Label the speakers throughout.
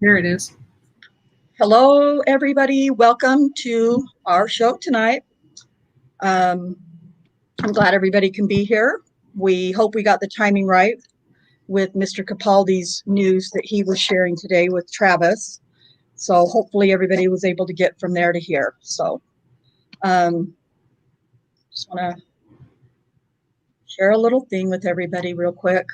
Speaker 1: Here it is.
Speaker 2: Hello, everybody. Welcome to our show tonight. Um, I'm glad everybody can be here. We hope we got the timing right with Mr. Capaldi's news that he was sharing today with Travis. So hopefully everybody was able to get from there to here. So just want to share a little thing with everybody real quick.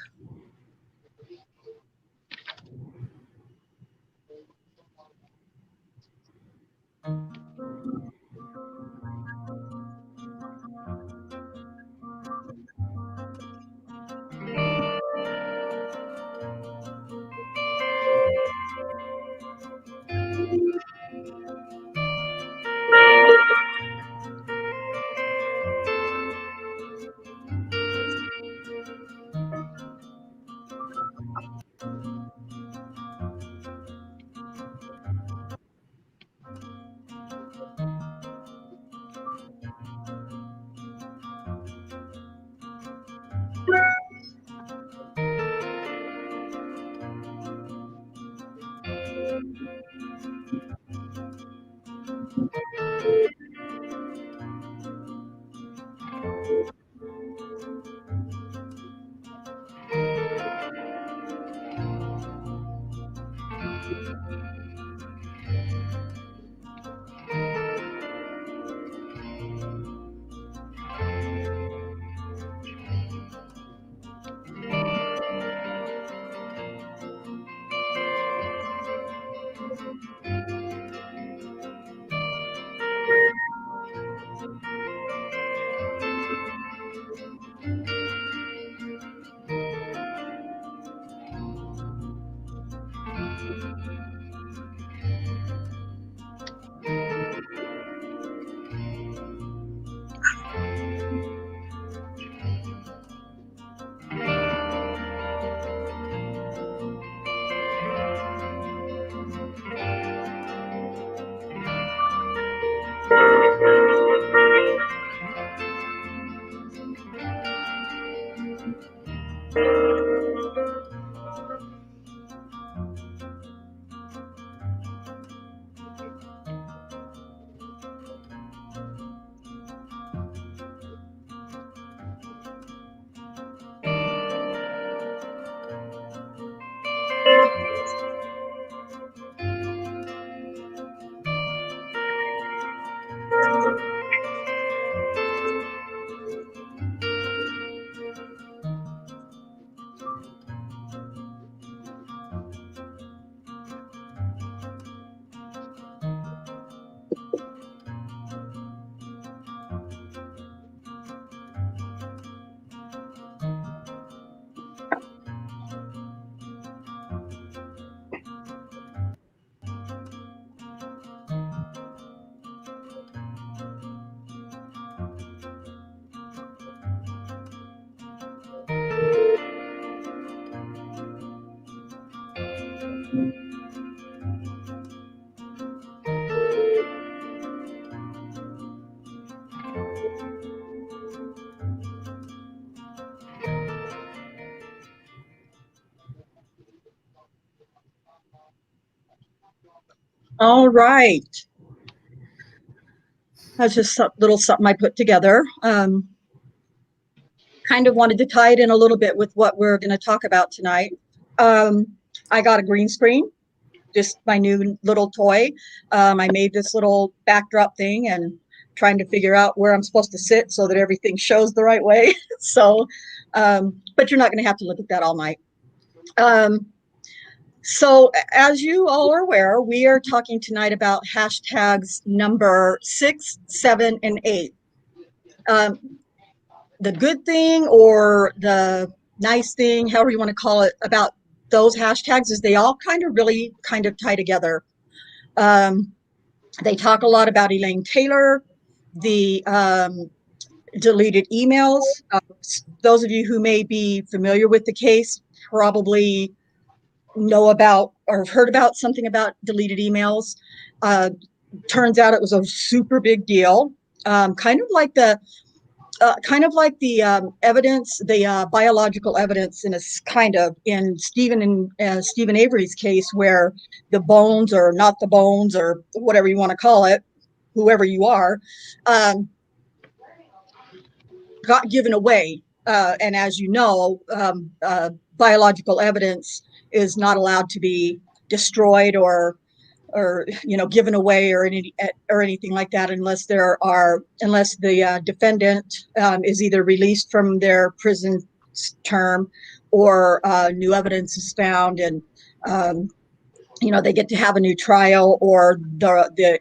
Speaker 2: All right. That's just a little something I put together. Kind of wanted to tie it in a little bit with what we're going to talk about tonight. Um, I got a green screen, just my new little toy. I made this little backdrop thing and trying to figure out where I'm supposed to sit so that everything shows the right way. So, but you're not going to have to look at that all night. So, as you all are aware, we are talking tonight about hashtags number 6, 7, and 8. Um, the good thing or the nice thing, however you want to call it, about those hashtags is they all kind of really kind of tie together. Um, they talk a lot about Elaine Taylor, the deleted emails. Those of you who may be familiar with the case probably know about or have heard about something about deleted emails. Uh, Turns out it was a super big deal. Kind of like kind of like the evidence, the biological evidence in Stephen Avery's case, where the bones or not the bones or whatever you want to call it, whoever you are, um, got given away. And as you know, biological evidence is not allowed to be destroyed or given away or anything like that unless the defendant is either released from their prison term or new evidence is found and they get to have a new trial or the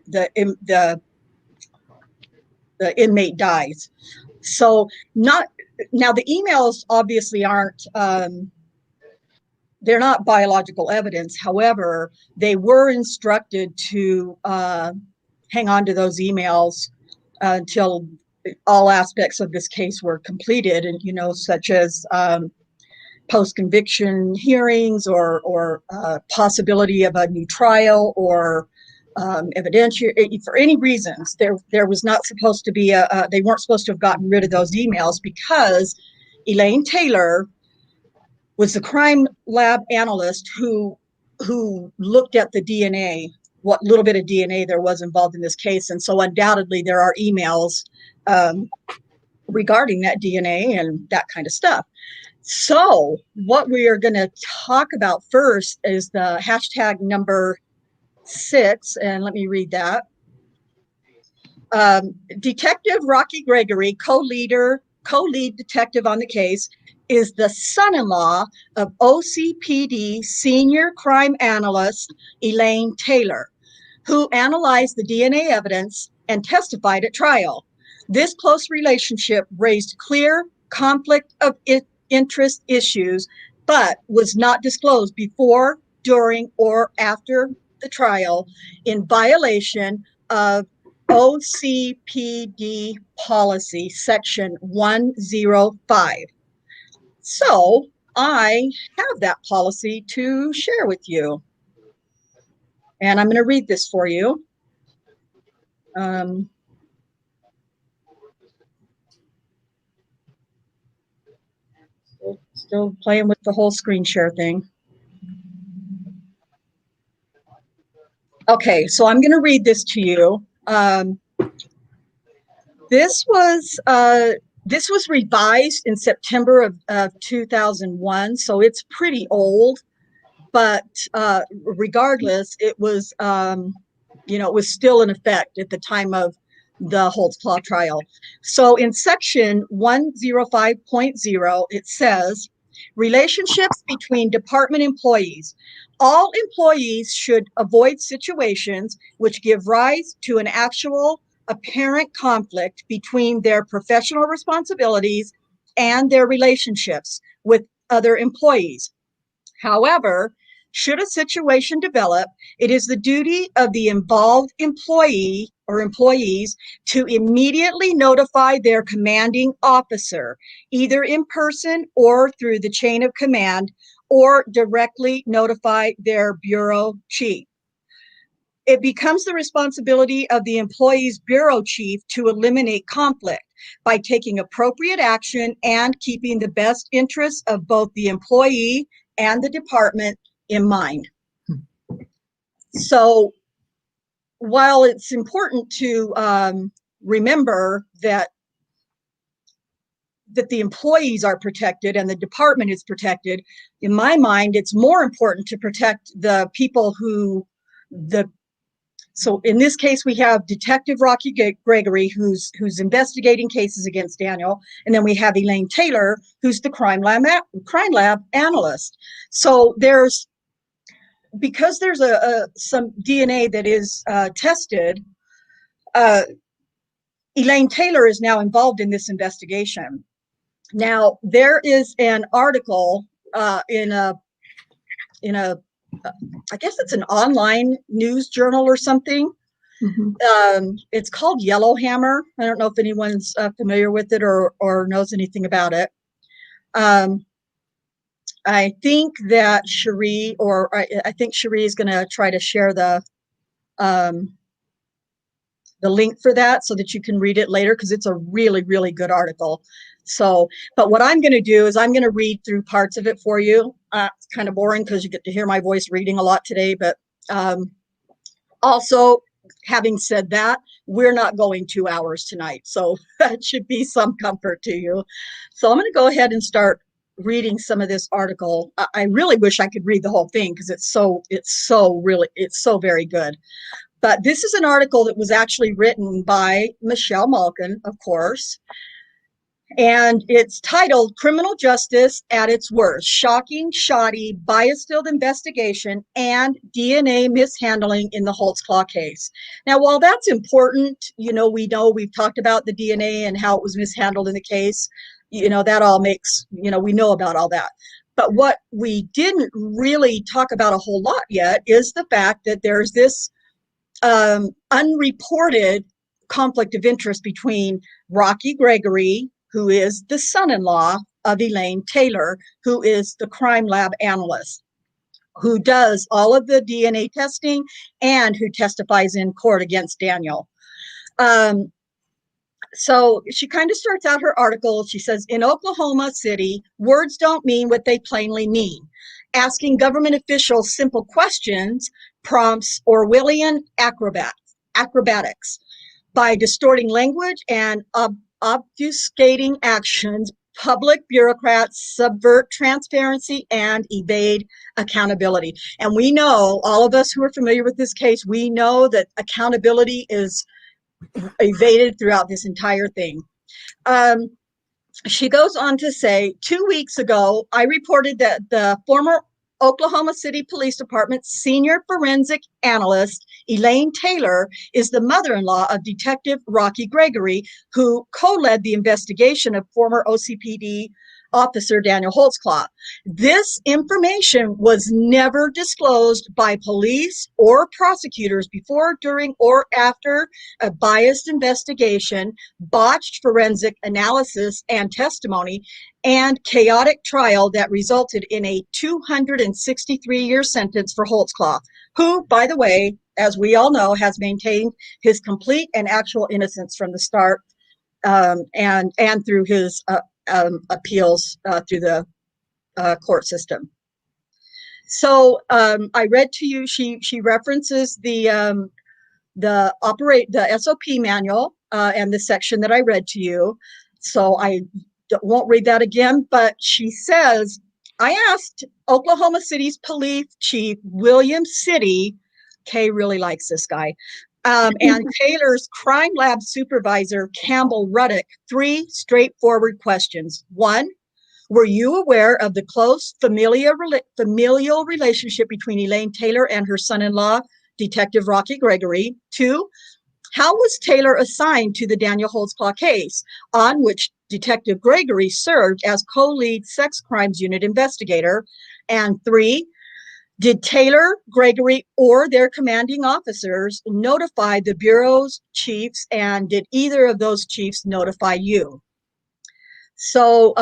Speaker 2: inmate dies. So not now the emails obviously aren't they're not biological evidence. However, they were instructed to hang on to those emails until all aspects of this case were completed, and such as post-conviction hearings or possibility of a new trial or evidentiary. For any reasons, there was not supposed to be they weren't supposed to have gotten rid of those emails because Elaine Taylor was the crime lab analyst who looked at the DNA, what little bit of DNA there was involved in this case. And so undoubtedly there are emails regarding that DNA and that kind of stuff. So what we are going to talk about first is the hashtag number 6. And let me read that. Detective Rocky Gregory, co-lead detective on the case, is the son-in-law of OCPD senior crime analyst Elaine Taylor, who analyzed the DNA evidence and testified at trial. This close relationship raised clear conflict of interest issues, but was not disclosed before, during, or after the trial in violation of OCPD policy section 105. So I have that policy to share with you. And I'm going to read this for you. Still playing with the whole screen share thing. Okay, so I'm going to read this to you. This was revised in September of 2001, so it's pretty old. But regardless, it was it was still in effect at the time of the Holtzclaw trial. So in section 105.0, it says, relationships between department employees. All employees should avoid situations which give rise to an actual apparent conflict between their professional responsibilities and their relationships with other employees. However, should a situation develop, it is the duty of the involved employee or employees to immediately notify their commanding officer, either in person or through the chain of command, or directly notify their bureau chief. It becomes the responsibility of the employee's bureau chief to eliminate conflict by taking appropriate action and keeping the best interests of both the employee and the department in mind. So while it's important to remember that the employees are protected and the department is protected, in my mind, it's more important to protect the people so in this case, we have Detective Rocky Gregory, who's investigating cases against Daniel, and then we have Elaine Taylor, who's the crime lab analyst. So because there's some DNA that is tested, Elaine Taylor is now involved in this investigation. Now there is an article in a I guess it's an online news journal or something. Mm-hmm. It's called Yellowhammer. I don't know if anyone's familiar with it or knows anything about it. I think that Cherie, I think Cherie is going to try to share the the link for that so that you can read it later, because it's a really, really good article. So, but what I'm going to do is I'm going to read through parts of it for you. It's kind of boring because you get to hear my voice reading a lot today, but also, having said that, we're not going 2 hours tonight, so that should be some comfort to you. So I'm going to go ahead and start reading some of this article. I really wish I could read the whole thing because it's so very good. But this is an article that was actually written by Michelle Malkin, of course, and it's titled Criminal Justice at Its Worst: Shocking, Shoddy, Bias-Filled Investigation and DNA Mishandling in the Holtzclaw Case. Now, while that's important, we've talked about the DNA and how it was mishandled in the case. That all makes, we know about all that. But what we didn't really talk about a whole lot yet is the fact that there's this unreported conflict of interest between Rocky Gregory, who is the son-in-law of Elaine Taylor, who is the crime lab analyst, who does all of the DNA testing and who testifies in court against Daniel. So she kind of starts out her article. She says, in Oklahoma City, words don't mean what they plainly mean. Asking government officials simple questions prompts Orwellian acrobatics. By distorting language and obfuscating actions, public bureaucrats subvert transparency and evade accountability. And we know, all of us who are familiar with this case, we know that accountability is evaded throughout this entire thing. She goes on to say, 2 weeks ago, I reported that the former Oklahoma City Police Department senior forensic analyst, Elaine Taylor, is the mother-in-law of Detective Rocky Gregory, who co-led the investigation of former OCPD officer Daniel Holtzclaw. This information was never disclosed by police or prosecutors before, during, or after a biased investigation, botched forensic analysis and testimony, and chaotic trial that resulted in a 263-year sentence for Holtzclaw, who, by the way, as we all know, has maintained his complete and actual innocence from the start, and through his appeals through the court system. So I read to you, she references the SOP manual and the section that I read to you. So I won't read that again, but she says, I asked Oklahoma City's police chief, William City, Kay really likes this guy, and Taylor's crime lab supervisor, Campbell Ruddock, 3 straightforward questions. 1, were you aware of the close familial relationship between Elaine Taylor and her son-in-law, Detective Rocky Gregory? 2, how was Taylor assigned to the Daniel Holtzclaw case, on which Detective Gregory served as co-lead sex crimes unit investigator? And 3, did Taylor, Gregory, or their commanding officers notify the Bureau's chiefs, and did either of those chiefs notify you? So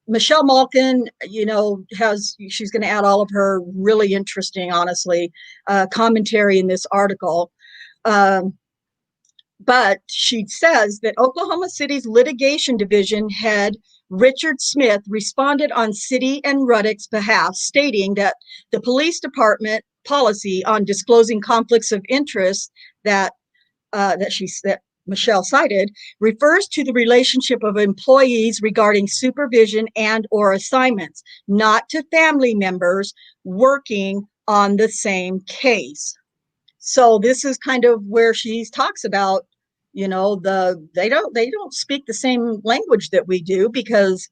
Speaker 2: Michelle Malkin, she's going to add all of her really interesting, honestly, commentary in this article. But she says that Oklahoma City's litigation division head, Richard Smith, responded on City and Ruddock's behalf, stating that the police department policy on disclosing conflicts of interest that Michelle cited refers to the relationship of employees regarding supervision and or assignments, not to family members working on the same case. So this is kind of where she talks about, they don't speak the same language that we do, because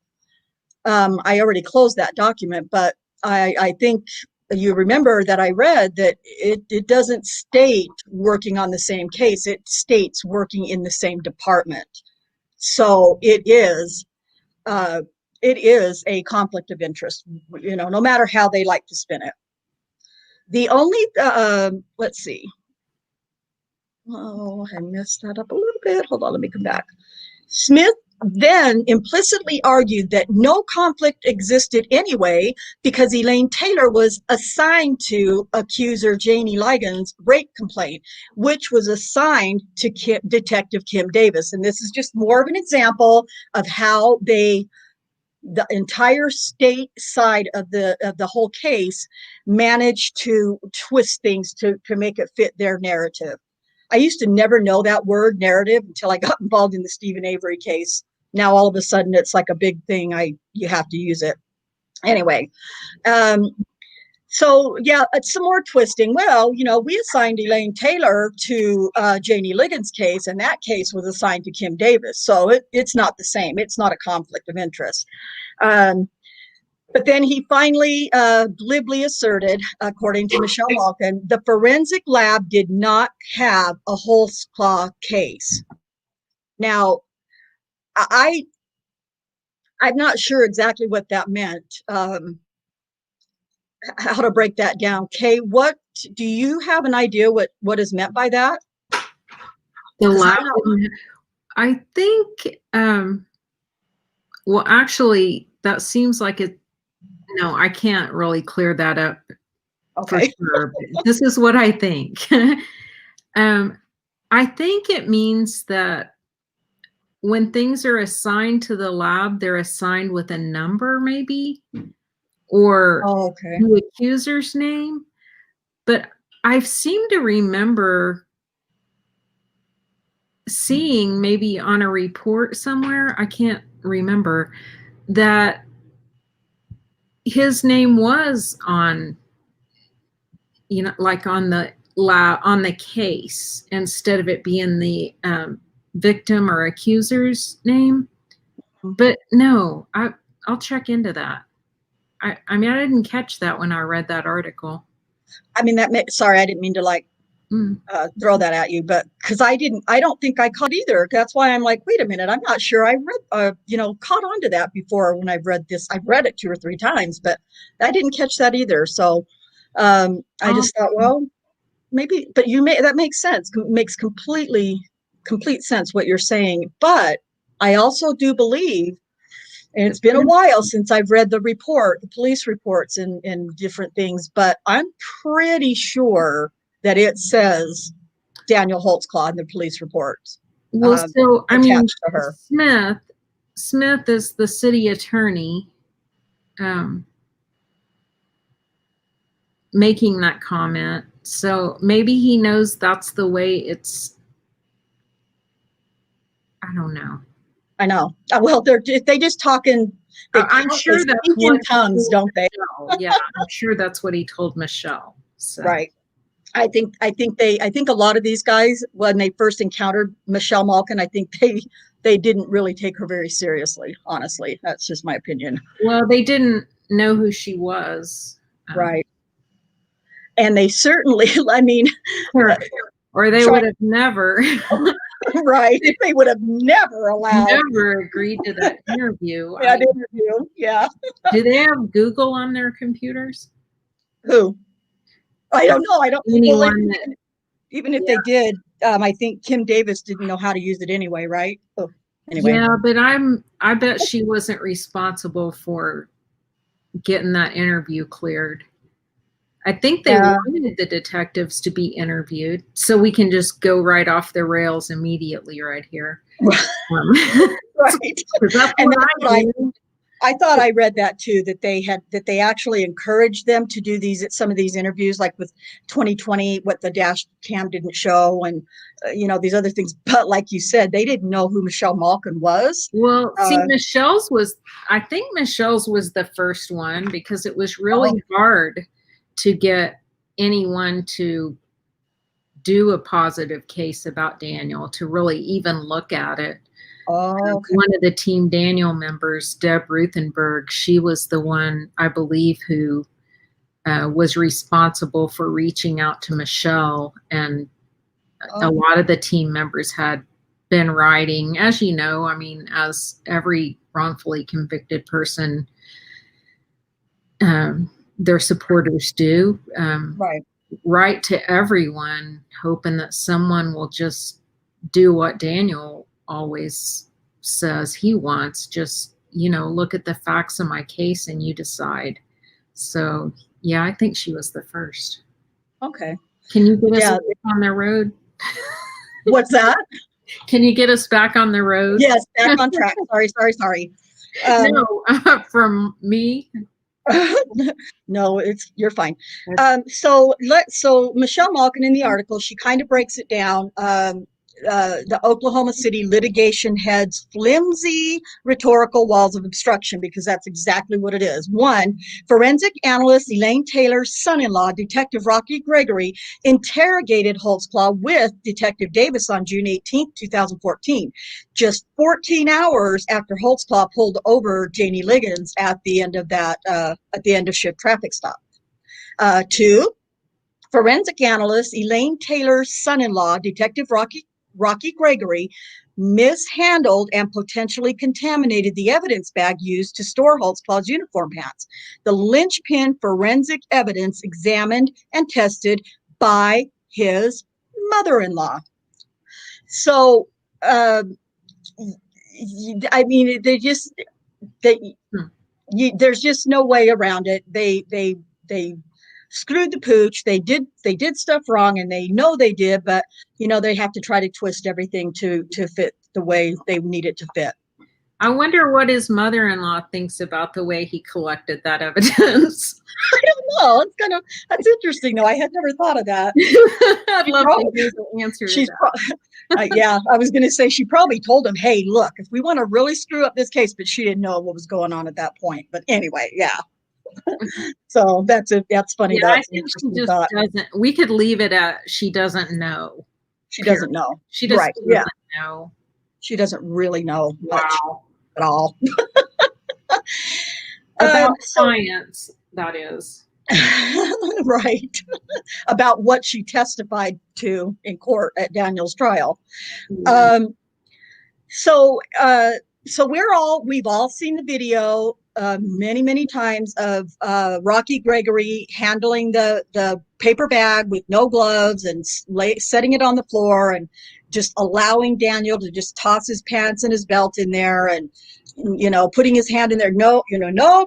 Speaker 2: I already closed that document, but I think you remember that I read that it doesn't state working on the same case, it states working in the same department. So it is a conflict of interest, no matter how they like to spin it. The only, let's see. Oh, I messed that up a little bit. Hold on, let me come back. Smith then implicitly argued that no conflict existed anyway because Elaine Taylor was assigned to accuser Janie Ligon's rape complaint, which was assigned to Detective Kim Davis. And this is just more of an example of how the entire state side of the whole case managed to twist things to make it fit their narrative. I used to never know that word narrative until I got involved in the Stephen Avery case. Now all of a sudden it's like a big thing. You have to use it anyway. So yeah, it's some more twisting. Well, we assigned Elaine Taylor to Janie Ligon's case, and that case was assigned to Kim Davis. So it's not the same. It's not a conflict of interest. But then he finally glibly asserted, according to Michelle Malkin, the forensic lab did not have a Holtzclaw case. Now, I'm not sure exactly what that meant, how to break that down. Kay, do you have an idea what is meant by that?
Speaker 1: The lab, I think, well, actually, that seems like it. No, I can't really clear that up
Speaker 2: Okay.
Speaker 1: for sure. This is what I think. I think it means that when things are assigned to the lab, they're assigned with a number, maybe, or the accuser's name. But I seem to remember seeing maybe on a report somewhere, I can't remember, that his name was on, like on the case, instead of it being the victim or accuser's name. But no, I'll check into that. I mean, I didn't catch that when I read that article.
Speaker 2: I mean, sorry, I didn't mean to throw that at you, but because I don't think I caught either. That's why I'm like, wait a minute, I'm not sure I read, caught on to that before when I've read this. I've read it 2 or 3 times, but I didn't catch that either. So I just thought, well, maybe, but that makes sense. Makes complete sense what you're saying. But I also do believe, and it's been a while since I've read the police reports and different things, but I'm pretty sure that it says Daniel Holtzclaw in the police reports.
Speaker 1: Well, so I mean, Smith is the city attorney making that comment. So maybe he knows that's the way it's. I don't know.
Speaker 2: I know. Well, they just talking.
Speaker 1: I'm sure that's what
Speaker 2: in tongues, don't they?
Speaker 1: Yeah, I'm sure that's what he told Michelle. So.
Speaker 2: Right. I think a lot of these guys, when they first encountered Michelle Malkin, I think they didn't really take her very seriously. Honestly, that's just my opinion.
Speaker 1: Well, they didn't know who she was.
Speaker 2: Right. And they certainly, I mean,
Speaker 1: or they would have never.
Speaker 2: Right. They would have never
Speaker 1: agreed to that interview.
Speaker 2: Yeah.
Speaker 1: Do they have Google on their computers?
Speaker 2: Who? I don't know. I don't.
Speaker 1: Anyone
Speaker 2: even if they did, I think Kim Davis didn't know how to use it anyway, right? Oh, anyway.
Speaker 1: Yeah, but I bet she wasn't responsible for getting that interview cleared. I think they wanted the detectives to be interviewed, so we can just go right off the rails immediately right here.
Speaker 2: Right. And I thought I read that too, that they actually encouraged them to do some of these interviews, like with 2020, what the dash cam didn't show, and these other things. But like you said, they didn't know who Michelle Malkin was.
Speaker 1: Well, see, I think Michelle's was the first one, because it was really hard to get anyone to do a positive case about Daniel, to really even look at it. One of the Team Daniel members, Deb Ruthenberg, she was the one, I believe, who was responsible for reaching out to Michelle. And a lot of the team members had been writing, as you know, I mean, as every wrongfully convicted person, their supporters do, write to everyone, hoping that someone will just do what Daniel always says he wants. Just, look at the facts of my case and you decide. So, yeah, I think she was the first.
Speaker 2: Okay.
Speaker 1: Can you get us
Speaker 2: Yeah.
Speaker 1: back on the road?
Speaker 2: What's that?
Speaker 1: Can you get us back on the road?
Speaker 2: Yes, back on track. Sorry.
Speaker 1: No, from me.
Speaker 2: No, you're fine. So Michelle Malkin in the article, she kind of breaks it down. The Oklahoma City litigation head's flimsy rhetorical walls of obstruction, because that's exactly what it is. One, forensic analyst Elaine Taylor's son-in-law, Detective Rocky Gregory, interrogated Holtzclaw with Detective Davis on June 18, 2014, just 14 hours after Holtzclaw pulled over Janie Liggins at the end of shift traffic stop. Two, forensic analyst Elaine Taylor's son-in-law, Detective Rocky Gregory, mishandled and potentially contaminated the evidence bag used to store Holtzclaw's uniform pants. The linchpin forensic evidence examined and tested by his mother-in-law. So, I mean, there's just no way around it. They screwed the pooch. They did stuff wrong, and they know they did, but they have to try to twist everything to fit the way they need it to fit.
Speaker 1: I wonder what his mother-in-law thinks about the way he collected that evidence.
Speaker 2: I don't know. That's interesting, though. I had never thought of that.
Speaker 1: I'd love to hear the answer to that.
Speaker 2: Yeah, I was going to say she probably told him, "Hey, look, if we want to really screw up this case," but she didn't know what was going on at that point. But anyway, yeah. So that's it. That's funny.
Speaker 1: Yeah,
Speaker 2: That's
Speaker 1: I think she just doesn't. We could leave it at she doesn't know.
Speaker 2: She doesn't know.
Speaker 1: She just
Speaker 2: right.
Speaker 1: doesn't know.
Speaker 2: She doesn't really know much at all.
Speaker 1: About science, that is.
Speaker 2: Right. About what she testified to in court at Daniel's trial.
Speaker 1: Yeah.
Speaker 2: So we've all seen the video many times of Rocky Gregory handling the paper bag with no gloves and setting it on the floor and just allowing Daniel to just toss his pants and his belt in there and putting his hand in there. No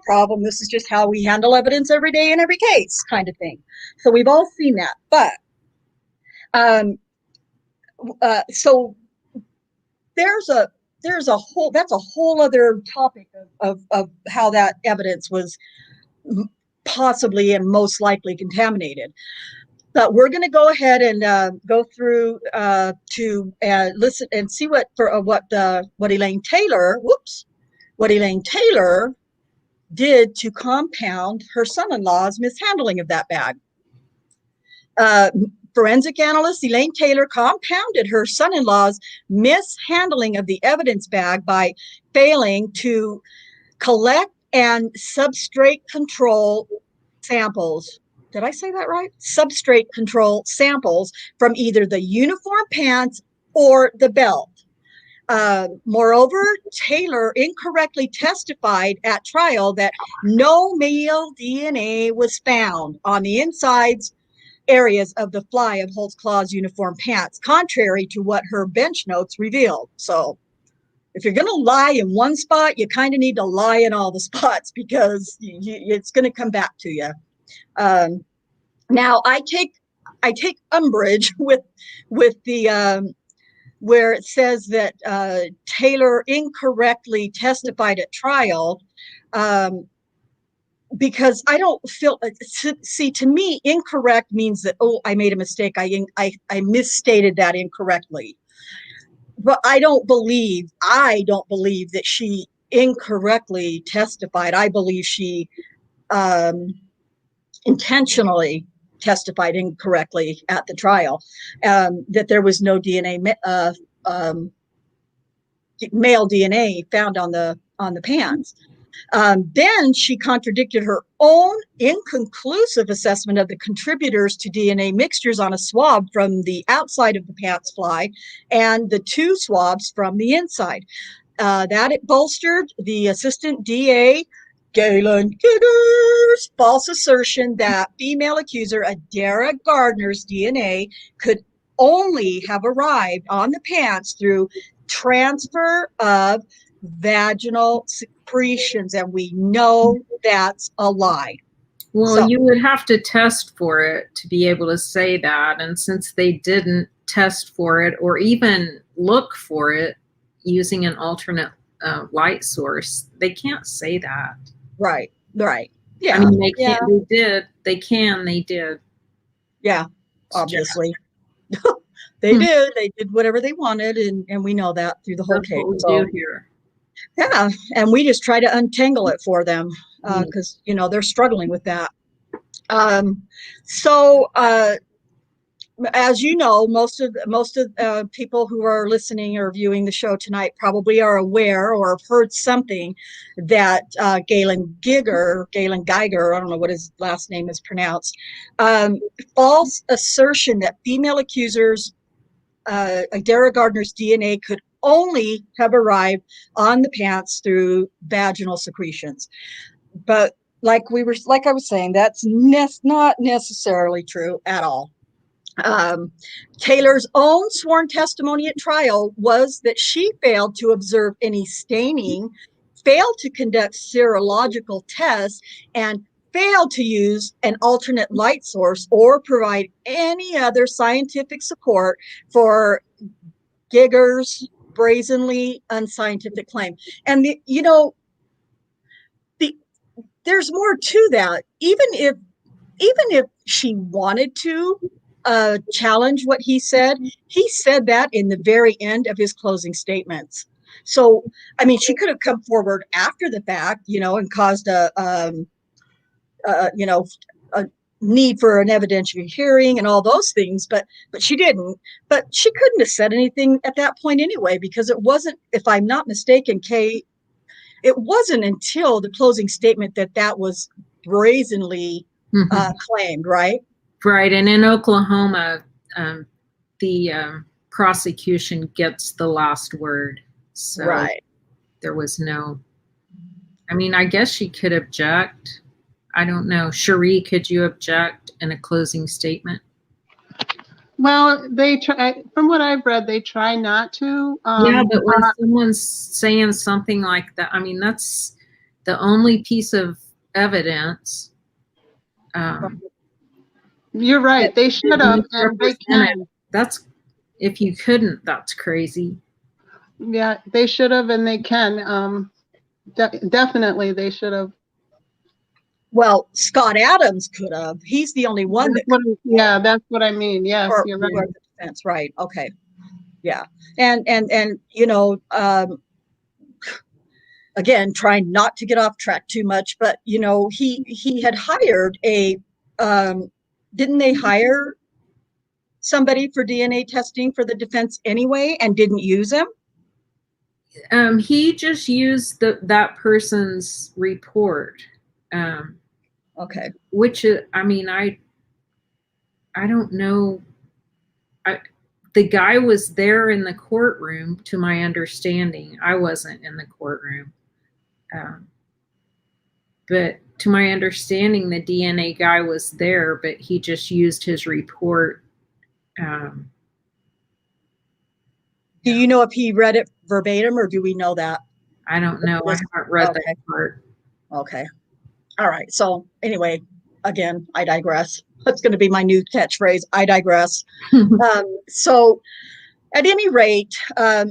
Speaker 2: problem. This is just how we handle evidence every day in every case, kind of thing. So we've all seen that. But so there's a whole other topic of how that evidence was possibly and most likely contaminated. But we're going to go ahead and go through to listen and see what Elaine Taylor did to compound her son-in-law's mishandling of that bag. Forensic analyst Elaine Taylor compounded her son-in-law's mishandling of the evidence bag by failing to collect and substrate control samples. Did I say that right? Substrate control samples from either the uniform pants or the belt. Moreover, Taylor incorrectly testified at trial that no male DNA was found on the insides areas of the fly of Holtzclaw's uniform pants, contrary to what her bench notes revealed. So if you're going to lie in one spot, you kind of need to lie in all the spots, because it's going to come back to you. Now, I take umbrage with the where it says that Taylor incorrectly testified at trial. Because I don't feel, to me, incorrect means that, I made a mistake. I misstated that incorrectly. But I don't believe that she incorrectly testified. I believe she intentionally testified incorrectly at the trial, that there was no DNA, male DNA found on the pants. Then she contradicted her own inconclusive assessment of the contributors to DNA mixtures on a swab from the outside of the pants fly and the two swabs from the inside. That it bolstered the assistant DA, Galen Giggers' false assertion that female accuser Adara Gardner's DNA could only have arrived on the pants through transfer of vaginal secretions, and we know that's a lie.
Speaker 1: Well,
Speaker 2: So,
Speaker 1: you would have to test for it to be able to say that. And since they didn't test for it or even look for it using an alternate light source, they can't say that.
Speaker 2: right.
Speaker 1: I
Speaker 2: Yeah.
Speaker 1: mean, they
Speaker 2: Yeah.
Speaker 1: can't, they did, they did.
Speaker 2: Yeah.
Speaker 1: It's just,
Speaker 2: Obviously. They did whatever they wanted, and we know that through the whole
Speaker 1: that's
Speaker 2: case.
Speaker 1: what we
Speaker 2: So
Speaker 1: do here.
Speaker 2: yeah, and we just try to untangle it for them
Speaker 1: Mm.
Speaker 2: because they're struggling with that. Um, so as you know, most of people who are listening or viewing the show tonight probably are aware or have heard something that Galen Geiger, I don't know what his last name is pronounced, false assertion that female accusers, Dara Gardner's DNA could only have arrived on the pants through vaginal secretions. But like I was saying, that's not necessarily true at all. Taylor's own sworn testimony at trial was that she failed to observe any staining, failed to conduct serological tests, and failed to use an alternate light source or provide any other scientific support for Giger's brazenly unscientific claim. And there's more to that. Even if she wanted to challenge what he said that in the very end of his closing statements. So, I mean, she could have come forward after the fact, and caused a need for an evidentiary hearing and all those things, but she didn't. But she couldn't have said anything at that point anyway, because it wasn't, if I'm not mistaken, Kay, it wasn't until the closing statement that was brazenly claimed, right?
Speaker 1: Right. And in Oklahoma, the prosecution gets the last word. So
Speaker 2: Right.
Speaker 1: there was no, I mean, I guess she could object. I don't know. Cherie, could you object in a closing statement?
Speaker 3: Well, they try. From what I've read, they try not to.
Speaker 1: Yeah, but when someone's saying something like that, I mean, that's the only piece of evidence.
Speaker 3: You're right. They should have, and they can.
Speaker 1: That's, if you couldn't, that's crazy.
Speaker 3: Yeah, they should have, and they can. Definitely, they should have.
Speaker 2: Well, Scott Adams could have. He's the only one that.
Speaker 3: Yeah, that's what I mean. Yes, you're right.
Speaker 2: The defense, right? Okay, yeah, and again, trying not to get off track too much, but he had hired a. Didn't they hire somebody for DNA testing for the defense anyway, and didn't use him?
Speaker 1: He just used that person's report.
Speaker 2: Okay.
Speaker 1: Which, I mean, I don't know. The guy was there in the courtroom, to my understanding. I wasn't in the courtroom. But to my understanding, the DNA guy was there, but he just used his report.
Speaker 2: Do you know if he read it verbatim, or do we know that?
Speaker 1: I don't know. I haven't read that part.
Speaker 2: Okay. All right. So anyway, again, I digress. That's going to be my new catchphrase. I digress. So at any rate,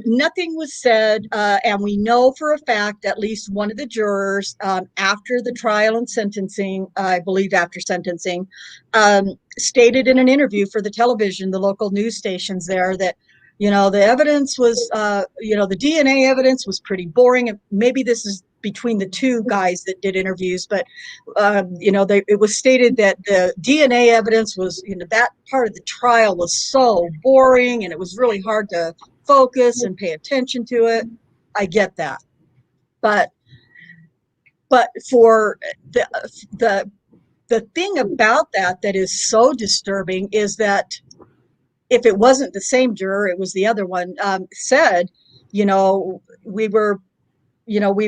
Speaker 2: nothing was said. And we know for a fact at least one of the jurors, after the trial and sentencing, I believe after sentencing, stated in an interview for the television, the local news stations there, that the evidence was, the DNA evidence was pretty boring. And maybe this is between the two guys that did interviews, but it was stated that the DNA evidence was, that part of the trial was so boring and it was really hard to focus and pay attention to it. I get that, but for the thing about that is so disturbing is that if it wasn't the same juror, it was the other one, said, we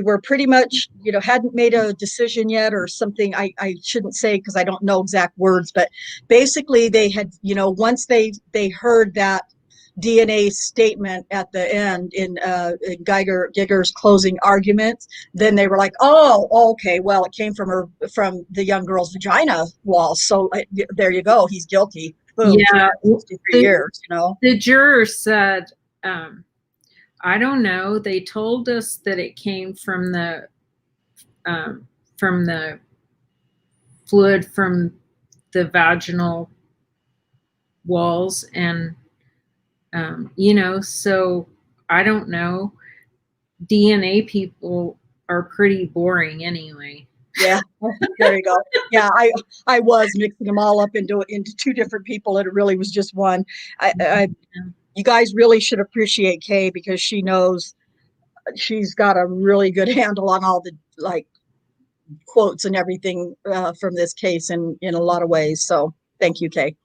Speaker 2: were pretty much, hadn't made a decision yet or something. I shouldn't say, because I don't know exact words, but basically they had, once they heard that DNA statement at the end in Giger's closing arguments, then they were like, oh, okay, well, it came from the young girl's vagina wall. So there you go. He's guilty. Boom.
Speaker 1: Yeah,
Speaker 2: 63 years, you know.
Speaker 1: The juror said, I don't know. They told us that it came from the fluid from the vaginal walls, and so I don't know. DNA people are pretty boring anyway.
Speaker 2: Yeah, there you go. Yeah, I was mixing them all up into two different people, and it really was just one. You guys really should appreciate Kay, because she knows, she's got a really good handle on all the like quotes and everything from this case in a lot of ways. So thank you, Kay.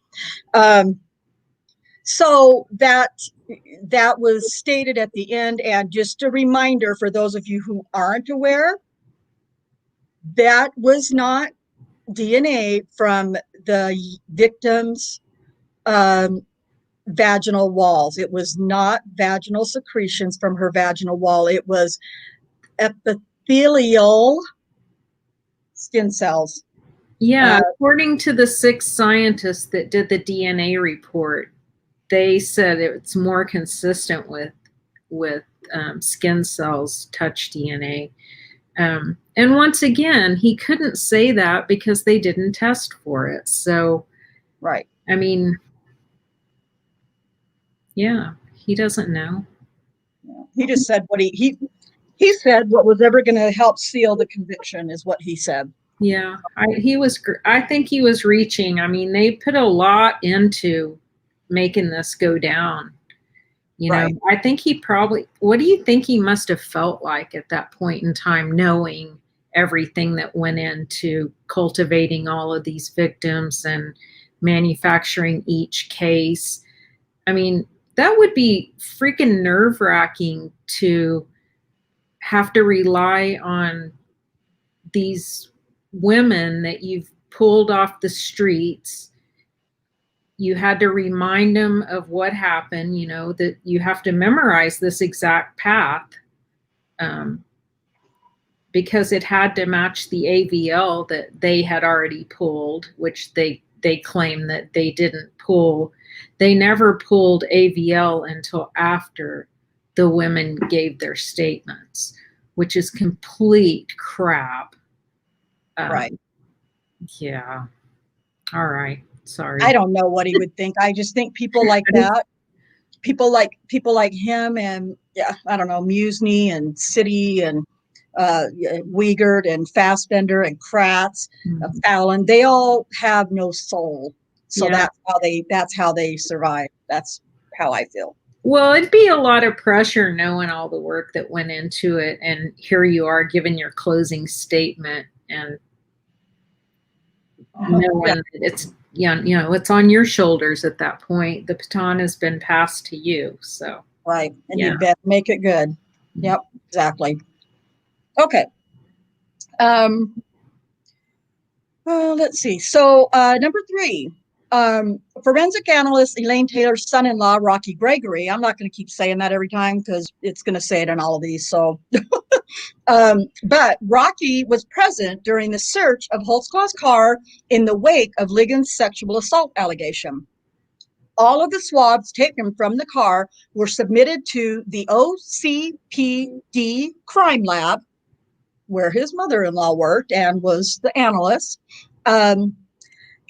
Speaker 2: So that was stated at the end, and just a reminder for those of you who aren't aware, that was not DNA from the victim's vaginal walls. It was not vaginal secretions from her vaginal wall. It was epithelial skin cells.
Speaker 1: Yeah, according to the 6 scientists that did the DNA report, they said it's more consistent with skin cells touch DNA. And once again, he couldn't say that because they didn't test for it. So,
Speaker 2: right.
Speaker 1: I mean, yeah, he doesn't know.
Speaker 2: He just said what he said what was ever going to help seal the conviction is what he said.
Speaker 1: Yeah, I think he was reaching. I mean, they put a lot into making this go down.
Speaker 2: Right.
Speaker 1: I think he probably, what do you think he must have felt like at that point in time, knowing everything that went into cultivating all of these victims and manufacturing each case? I mean, that would be freaking nerve-wracking to have to rely on these women that you've pulled off the streets. You had to remind them of what happened, that you have to memorize this exact path because it had to match the AVL that they had already pulled, which they claim that they didn't pull. They never pulled AVL until after the women gave their statements, which is complete crap.
Speaker 2: Right.
Speaker 1: Yeah. All right. Sorry.
Speaker 2: I don't know what he would think. I just think people like that, people like him, and I don't know, Musney and City and Wiegert and Fassbender and Kratz, Fallon, they all have no soul. So that's how they survive. That's how I feel.
Speaker 1: Well, it'd be a lot of pressure knowing all the work that went into it, and here you are giving your closing statement and knowing that it's it's on your shoulders at that point. The baton has been passed to you. So
Speaker 2: right, and you better make it good. Yep, exactly. Okay. Let's see. So number 3, forensic analyst Elaine Taylor's son-in-law, Rocky Gregory. I'm not going to keep saying that every time because it's going to say it in all of these. So, but Rocky was present during the search of Holtzclaw's car in the wake of Ligon's sexual assault allegation. All of the swabs taken from the car were submitted to the OCPD Crime Lab, where his mother-in-law worked and was the analyst.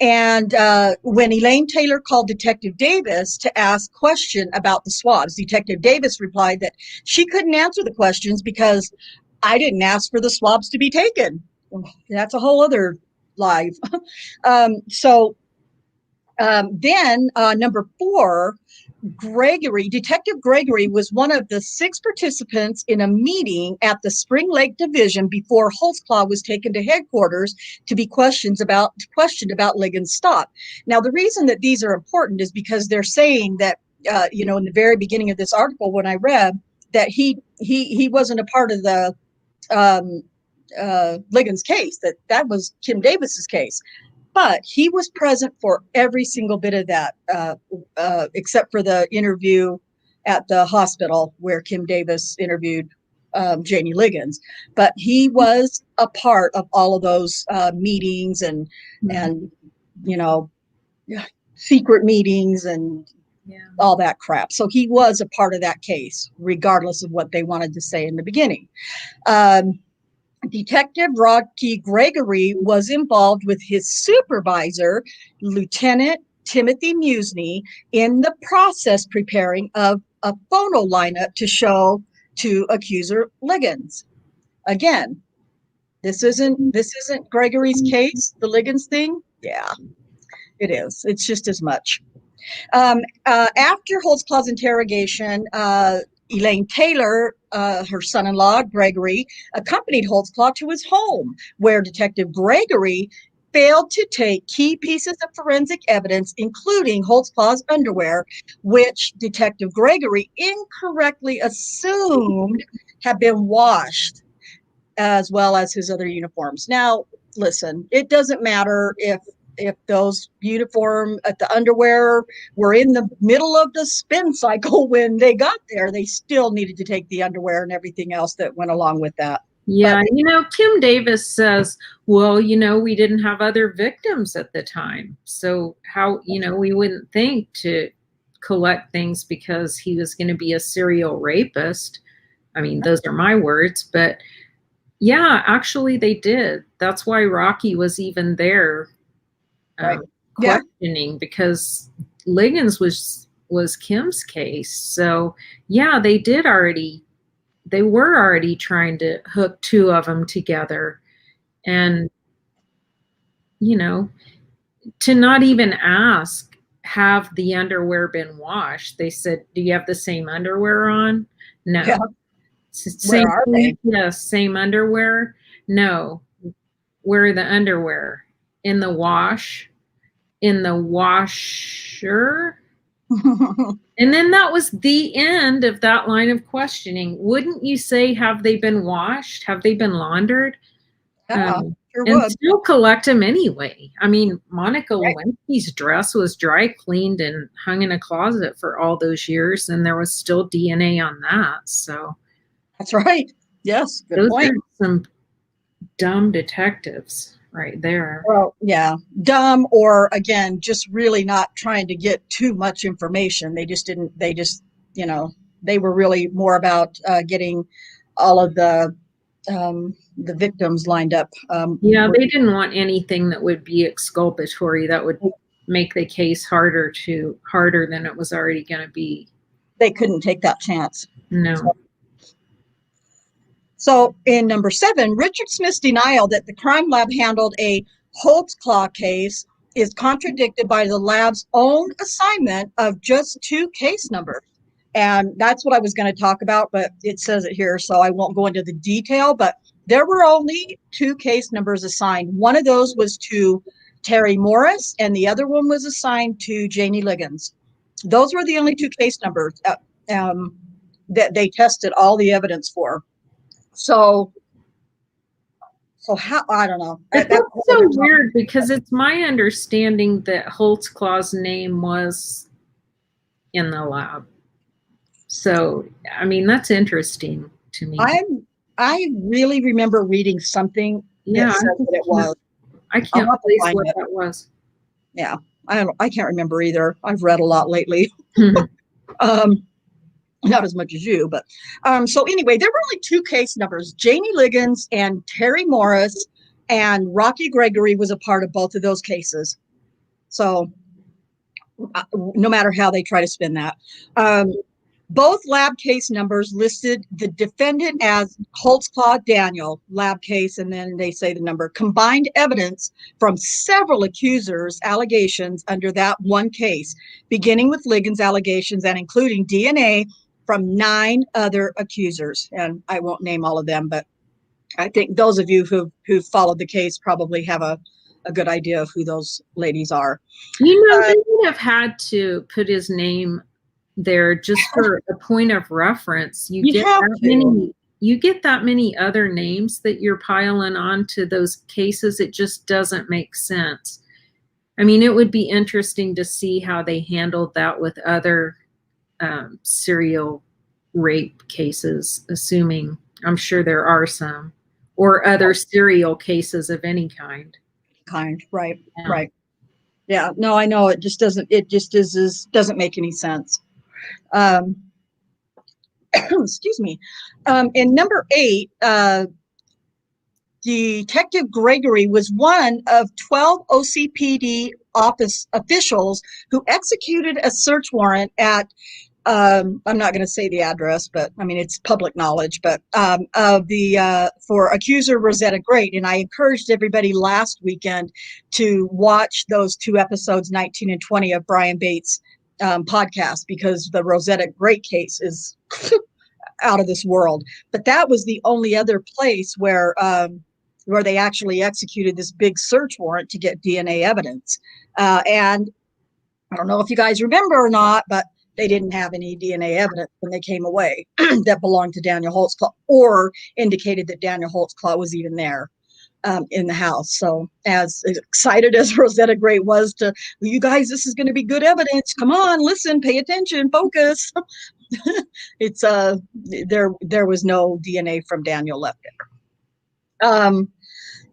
Speaker 2: And when Elaine Taylor called Detective Davis to ask a question about the swabs, Detective Davis replied that she couldn't answer the questions because I didn't ask for the swabs to be taken. That's a whole other live. Then number 4, Detective Gregory was one of the 6 participants in a meeting at the Spring Lake Division before Holtzclaw was taken to headquarters to be questioned about Ligon's stop. Now, the reason that these are important is because they're saying that, in the very beginning of this article, when I read that he wasn't a part of the Ligon's case, that was Kim Davis's case. But he was present for every single bit of that, except for the interview at the hospital where Kim Davis interviewed Janie Liggins. But he was a part of all of those meetings and you know, secret meetings and all that crap. So he was a part of that case, regardless of what they wanted to say in the beginning. Detective Rocky Gregory was involved with his supervisor, Lieutenant Timothy Musney, in the process preparing of a photo lineup to show to accuser Liggins. Again, this isn't Gregory's case, the Liggins thing. Yeah, it is. It's just as much. After Holtzclaw's interrogation, Elaine Taylor, her son-in-law, Gregory, accompanied Holtzclaw to his home, where Detective Gregory failed to take key pieces of forensic evidence, including Holtzclaw's underwear, which Detective Gregory incorrectly assumed had been washed, as well as his other uniforms. Now, listen, it doesn't matter if those uniform at the underwear were in the middle of the spin cycle when they got there, they still needed to take the underwear and everything else that went along with that.
Speaker 1: Yeah, Kim Davis says, well, we didn't have other victims at the time. So how, we wouldn't think to collect things because he was going to be a serial rapist. I mean, those are my words, but yeah, actually they did. That's why Rocky was even there.
Speaker 2: Right.
Speaker 1: Questioning, because Liggins was Kim's case. So yeah, they were already trying to hook two of them together, and to not even ask, have the underwear been washed? They said, do you have the same underwear on? No.
Speaker 2: Yeah.
Speaker 1: Same,
Speaker 2: where are they?
Speaker 1: Yes, same underwear. No. Where are the underwear? In the wash? In the washer? And then that was the end of that line of questioning. Wouldn't you say, have they been washed? Have they been laundered?
Speaker 2: Yeah, sure
Speaker 1: and
Speaker 2: would.
Speaker 1: still collect them anyway. I mean, Monica Lewinsky's dress was dry cleaned and hung in a closet for all those years, and there was still DNA on that. So
Speaker 2: that's right. Yes, good
Speaker 1: those
Speaker 2: point.
Speaker 1: are some dumb detectives right there.
Speaker 2: Well, yeah, dumb, or again, just really not trying to get too much information. They just, they were really more about getting all of the victims lined up.
Speaker 1: Yeah, they didn't want anything that would be exculpatory, that would make the case harder than it was already going to be.
Speaker 2: They couldn't take that chance.
Speaker 1: No.
Speaker 2: So in number 7, Richard Smith's denial that the crime lab handled a Holtzclaw case is contradicted by the lab's own assignment of just 2 case numbers. And that's what I was going to talk about, but it says it here, so I won't go into the detail, but there were only 2 case numbers assigned. One of those was to Terry Morris, and the other one was assigned to Janie Liggins. Those were the only 2 case numbers that they tested all the evidence for. So how, I don't know.
Speaker 1: That's so weird, because it's my understanding that Holtzclaw's name was in the lab. So, I mean, that's interesting to me.
Speaker 2: I really remember reading something that said that it was.
Speaker 1: I can't place what that was.
Speaker 2: Yeah, I can't remember either. I've read a lot lately. Not as much as you, but so anyway, there were only 2 case numbers, Janie Liggins and Terry Morris, and Rocky Gregory was a part of both of those cases. So no matter how they try to spin that. Both lab case numbers listed the defendant as Holtzclaw Daniel, lab case, and then they say the number. Combined evidence from several accusers' allegations under that one case, beginning with Liggins' allegations and including DNA from 9 other accusers. And I won't name all of them, but I think those of you who've followed the case probably have a good idea of who those ladies are.
Speaker 1: They would have had to put his name there just for a point of reference. You get that many other names that you're piling on to those cases. It just doesn't make sense. I mean, it would be interesting to see how they handled that with other serial rape cases, assuming, I'm sure there are some, or other serial cases of any kind.
Speaker 2: Right,
Speaker 1: Yeah.
Speaker 2: right. Yeah, no, I know it just doesn't, doesn't make any sense. Excuse me. In number 8, Detective Gregory was one of 12 OCPD office officials who executed a search warrant at, I'm not going to say the address, but I mean, it's public knowledge, but for accuser Rosetta Great. And I encouraged everybody last weekend to watch those 2 episodes, 19 and 20 of Brian Bates' podcast, because the Rosetta Great case is out of this world. But that was the only other place where they actually executed this big search warrant to get DNA evidence. And I don't know if you guys remember or not, but they didn't have any DNA evidence when they came away that belonged to Daniel Holtzclaw or indicated that Daniel Holtzclaw was even there in the house. So as excited as Rosetta Great was to, you guys, this is going to be good evidence. Come on, listen, pay attention, focus. It's there was no DNA from Daniel left there.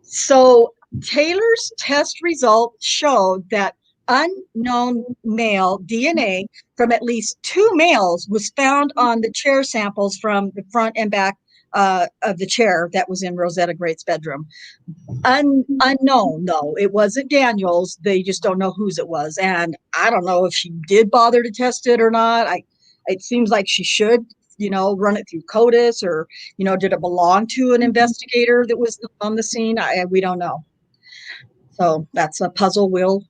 Speaker 2: So Taylor's test result showed that unknown male DNA from at least 2 males was found on the chair samples from the front and back of the chair that was in Rosetta Great's bedroom. Unknown, though. It wasn't Daniel's. They just don't know whose it was. And I don't know if she did bother to test it or not. It seems like she should, run it through CODIS, or, did it belong to an investigator that was on the scene? We don't know. So that's a puzzle we'll live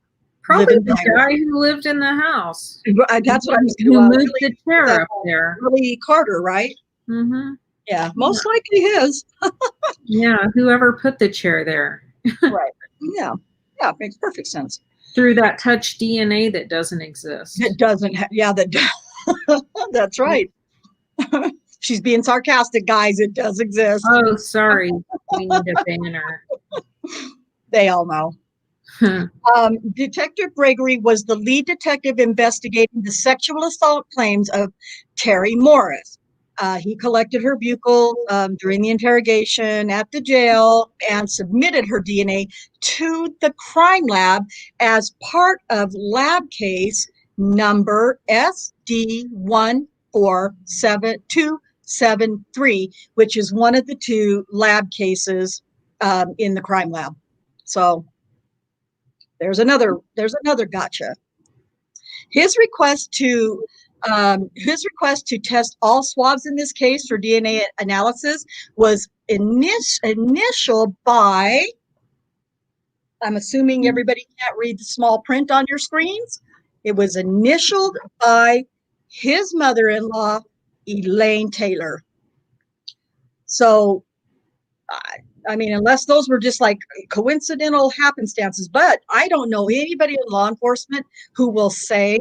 Speaker 1: Probably
Speaker 2: in.
Speaker 1: the guy who lived in the house.
Speaker 2: That's what I was
Speaker 1: Who
Speaker 2: going to
Speaker 1: moved the chair up there.
Speaker 2: Billy Carter, right?
Speaker 1: Mm-hmm.
Speaker 2: Yeah, most likely his.
Speaker 1: Yeah, whoever put the chair there.
Speaker 2: Right. Yeah, makes perfect sense.
Speaker 1: Through that touch DNA that doesn't exist.
Speaker 2: It doesn't. That's right. She's being sarcastic, guys. It does exist.
Speaker 1: Oh, sorry. We need a banner.
Speaker 2: They all know. Detective Gregory was the lead detective investigating the sexual assault claims of Terry Morris. He collected her buccal during the interrogation at the jail and submitted her DNA to the crime lab as part of lab case number SD14723, which is one of the 2 lab cases in the crime lab. So there's another gotcha. His request to test all swabs in this case for DNA analysis was initialed by, I'm assuming everybody can't read the small print on your screens. It was initialed by his mother-in-law, Elaine Taylor. So, I mean, unless those were just like coincidental happenstances, but I don't know anybody in law enforcement who will say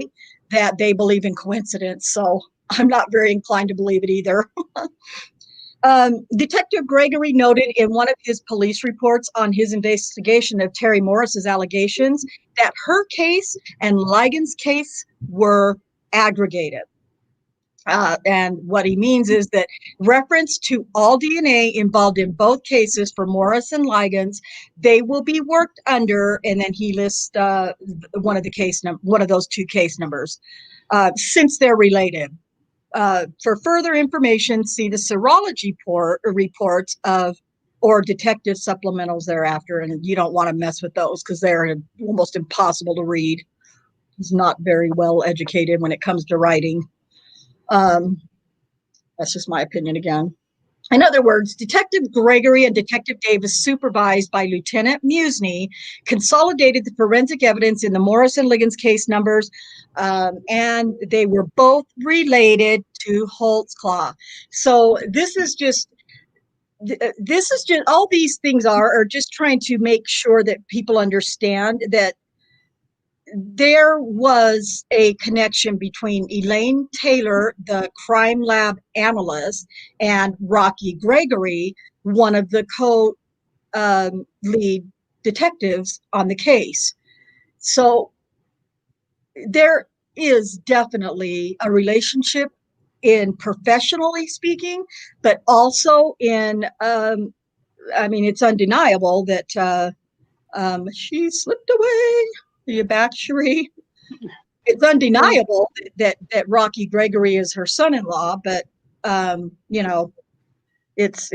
Speaker 2: that they believe in coincidence. So I'm not very inclined to believe it either. Detective Gregory noted in one of his police reports on his investigation of Terry Morris's allegations that her case and Ligon's case were aggregated. And what he means is that reference to all DNA involved in both cases for Morris and Ligon's, they will be worked under, and then he lists one of those 2 case numbers, since they're related. For further information, see the serology reports or detective supplementals thereafter, and you don't want to mess with those because they're almost impossible to read. He's not very well educated when it comes to writing. That's just my opinion again. In other words, Detective Gregory and Detective Davis, supervised by Lieutenant Musney, consolidated the forensic evidence in the Morris and Ligon's case numbers, and they were both related to Holtzclaw. So this is just all these things are just trying to make sure that people understand that there was a connection between Elaine Taylor, the Crime Lab Analyst, and Rocky Gregory, one of the co-lead detectives on the case. So there is definitely a relationship in professionally speaking, but also in, I mean, it's undeniable that she slipped away. Are you back, Cherie? It's undeniable that Rocky Gregory is her son-in-law, but you know, it's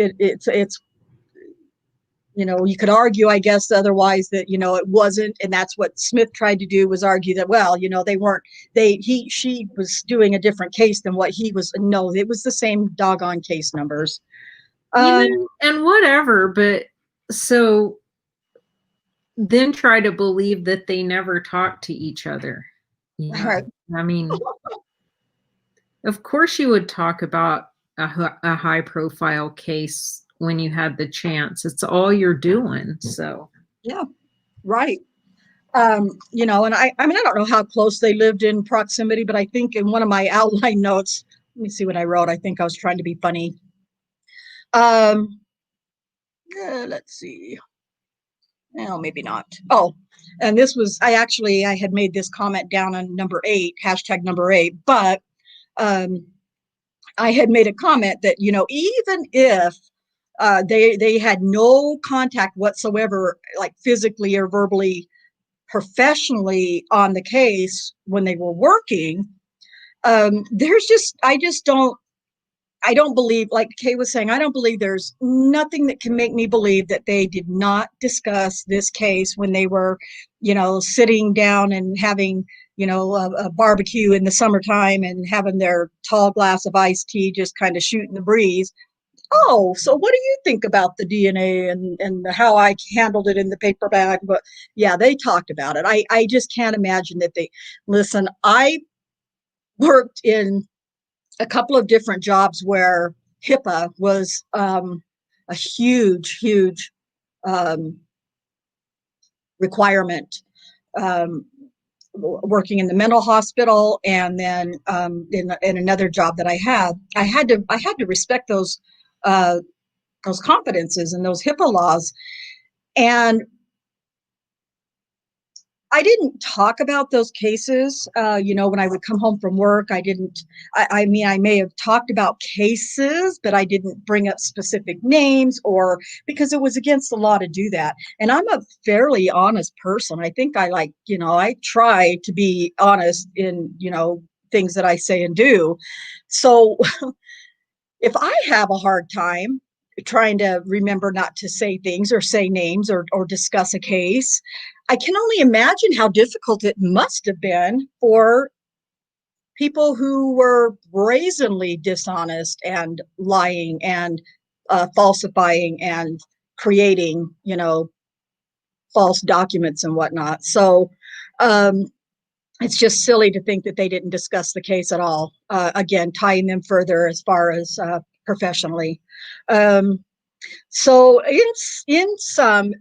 Speaker 2: you know, you could argue, I guess, otherwise that, you know, it wasn't, and that's what Smith tried to do, was argue that, well, you know, they weren't, she was doing a different case than what he was. No, it was the same doggone case numbers.
Speaker 1: You know, and whatever, but so then try to believe that they never talked to each other. You know?
Speaker 2: Right.
Speaker 1: I mean, of course you would talk about a high profile case when you had the chance. It's all you're doing. So
Speaker 2: Yeah, right. You know, and I mean, I don't know how close they lived in proximity, but I think in one of my outline notes, let me see what I wrote. I think I was trying to be funny. Let's see. No, maybe not. Oh, and this was, I had made this comment down on number 8, hashtag number 8, but I had made a comment that, you know, even if they had no contact whatsoever, like physically or verbally, professionally on the case when they were working, there's just, I don't believe, like Kay was saying, I don't believe, there's nothing that can make me believe that they did not discuss this case when they were, you know, sitting down and having, you know, a barbecue in the summertime and having their tall glass of iced tea, just kind of shooting the breeze. Oh, so what do you think about the DNA and how I handled it in the paper bag? But yeah, they talked about it. I just can't imagine that they, listen, I worked in a couple of different jobs where HIPAA was a huge requirement. Um, Working in the mental hospital, and then in another job that I had to respect those competences and those HIPAA laws. And I didn't talk about those cases. You know, when I would come home from work, I didn't, I mean, I may have talked about cases, but I didn't bring up specific names, or because it was against the law to do that. And I'm a fairly honest person. I think I, like, you know, I try to be honest in, you know, things that I say and do. So if I have a hard time trying to remember not to say things or say names or discuss a case, I can only imagine how difficult it must have been for people who were brazenly dishonest and lying and falsifying and creating, you know, false documents and whatnot. So um, it's just silly to think that they didn't discuss the case at all. Again, tying them further as far as professionally. Um, so in some,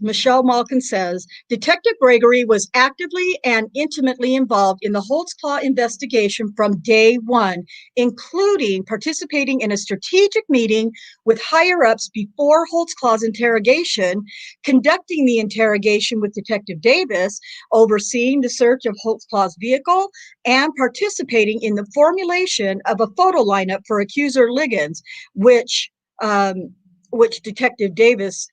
Speaker 2: Michelle Malkin says, Detective Gregory was actively and intimately involved in the Holtzclaw investigation from day one, including participating in a strategic meeting with higher-ups before Holtzclaw's interrogation, conducting the interrogation with Detective Davis, overseeing the search of Holtzclaw's vehicle, and participating in the formulation of a photo lineup for accuser Liggins, which Detective Davis,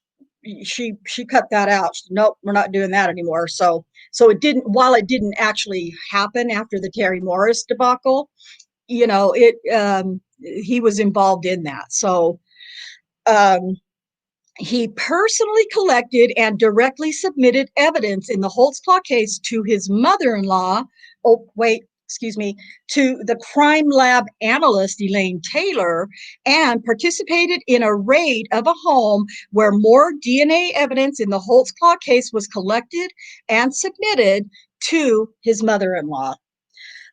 Speaker 2: she cut that out. Nope, we're not doing that anymore. So it didn't, while it didn't actually happen after the Terry Morris debacle, you know, he was involved in that. So um, he personally collected and directly submitted evidence in the Holtzclaw case to his mother-in-law. Oh, wait, excuse me, to the Crime Lab Analyst, Elaine Taylor, and participated in a raid of a home where more DNA evidence in the Holtzclaw case was collected and submitted to his mother-in-law.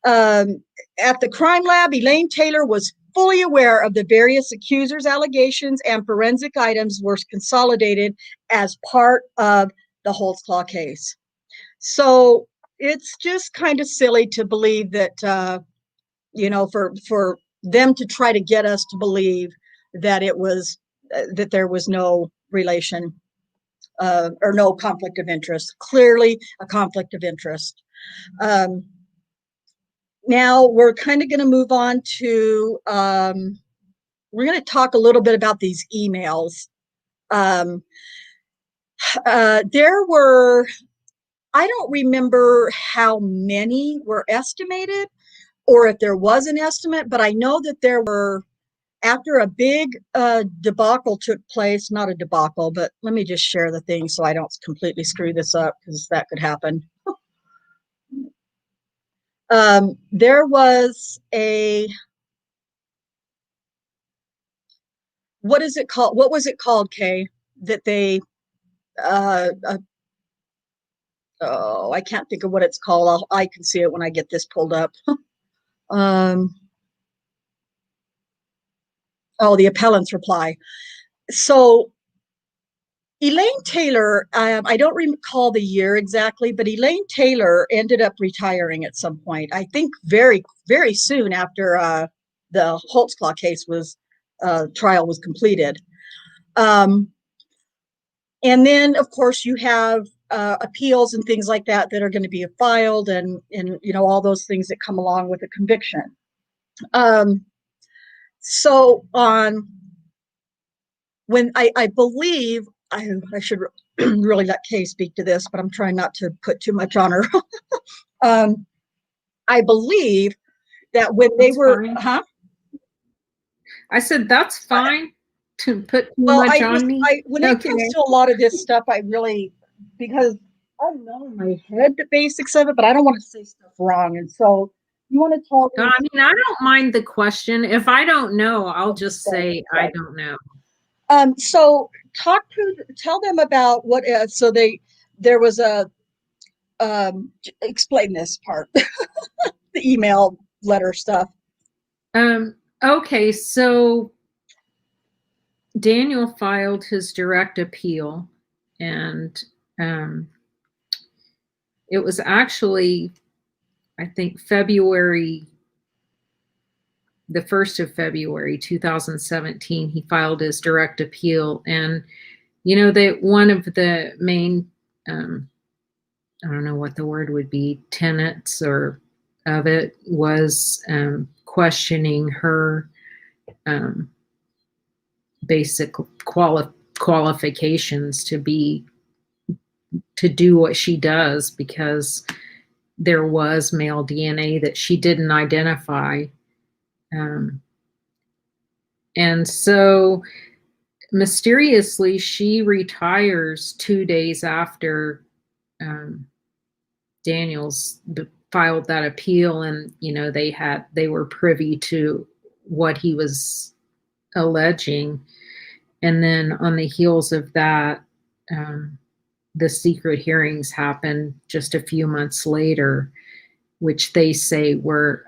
Speaker 2: At the Crime Lab, Elaine Taylor was fully aware of the various accusers' allegations, and forensic items were consolidated as part of the Holtzclaw case. So it's just kind of silly to believe that, you know, for them to try to get us to believe that it was, that there was no relation. or no conflict of interest. Clearly a conflict of interest. Now we're kind of going to move on to, we're going to talk a little bit about these emails. There were, I don't remember how many were estimated or if there was an estimate, but I know that there were, after a big debacle took place, not a debacle, but let me just share the thing so I don't completely screw this up because that could happen. There was a, what is it called? What was it called, Kay? That they, oh, I can't think of what it's called. I can see it when I get this pulled up. Oh, the appellant's reply. So Elaine Taylor, I don't recall the year exactly, but Elaine Taylor ended up retiring at some point. I think very, very soon after the Holtzclaw case was trial was completed. And then, of course, you have appeals and things like that that are going to be filed, and you know, all those things that come along with a conviction. So on when I believe I should really let Kay speak to this, but I'm trying not to put too much on her. I believe that when they were,
Speaker 1: fine. I said that's fine to put too
Speaker 2: well,
Speaker 1: much on me.
Speaker 2: when it comes to a lot of this stuff, I really, because I know in my head the basics of it, but I don't want to say stuff wrong. And so you want to talk?
Speaker 1: I mean, I don't mind the question. If I don't know, I'll just say I don't know.
Speaker 2: So tell them about what, so there was a, explain this part, the email letter stuff.
Speaker 1: Okay, so Daniel filed his direct appeal, and it was actually, I think, the 1st of February 2017, he filed his direct appeal. And, you know, that one of the main, I don't know what the word would be, tenets or of it was questioning her basic qualifications to do what she does, because there was male DNA that she didn't identify. And so mysteriously, she retires 2 days after Daniels filed that appeal, and you know, they were privy to what he was alleging. And then on the heels of that, the secret hearings happened just a few months later, which they say were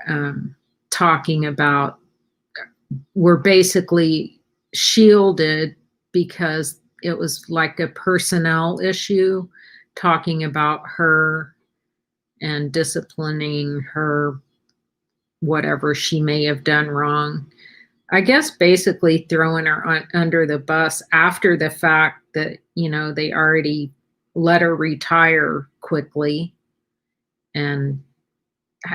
Speaker 1: talking about, were basically shielded because it was like a personnel issue, talking about her and disciplining her, whatever she may have done wrong. I guess basically throwing her under the bus after the fact that, you know, they already let her retire quickly. And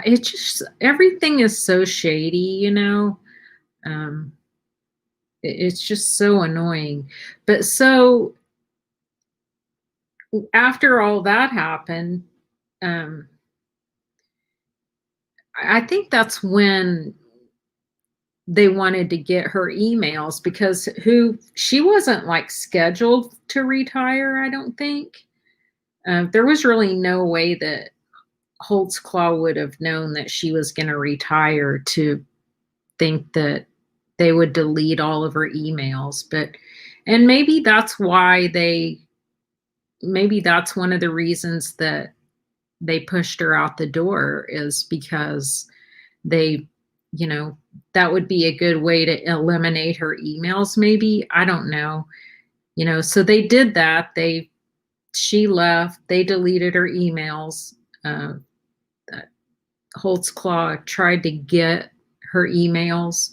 Speaker 1: it's just, everything is so shady, you know. It's just so annoying. But so after all that happened, I think that's when they wanted to get her emails, because she wasn't like scheduled to retire, I don't think. There was really no way that Holtzclaw would have known that she was going to retire to think that they would delete all of her emails. And maybe that's why maybe that's one of the reasons that they pushed her out the door, is because they, you know, that would be a good way to eliminate her emails, maybe. I don't know. You know, so they did that. She left, they deleted her emails. Holtzclaw tried to get her emails,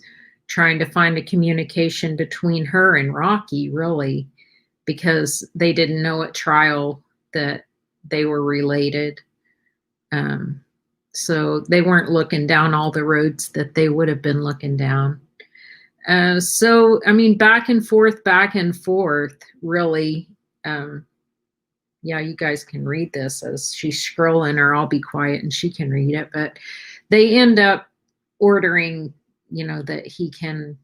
Speaker 1: trying to find a communication between her and Rocky, really. because they didn't know at trial that they were related. So they weren't looking down all the roads that they would have been looking down. So, I mean, back and forth, really. Yeah, you guys can read this as she's scrolling, or I'll be quiet and she can read it. But they end up ordering, that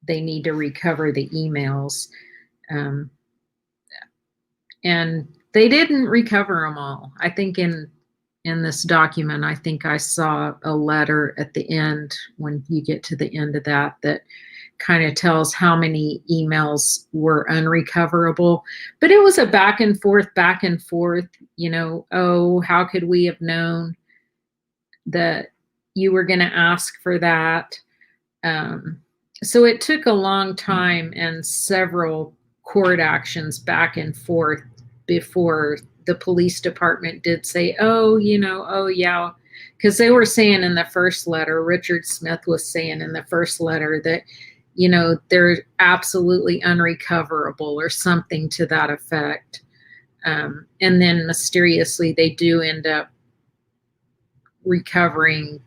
Speaker 1: they need to recover the emails. And they didn't recover them all. I think in this document, I think I saw a letter at the end, when you get to the end of that kind of tells how many emails were unrecoverable. But it was a back and forth, oh, how could we have known that you were going to ask for that? So it took a long time and several court actions back and forth before the police department did say, oh yeah, because they were saying in the first letter, Richard Smith was saying in the first letter that, they're absolutely unrecoverable or something to that effect. And then mysteriously they do end up recovering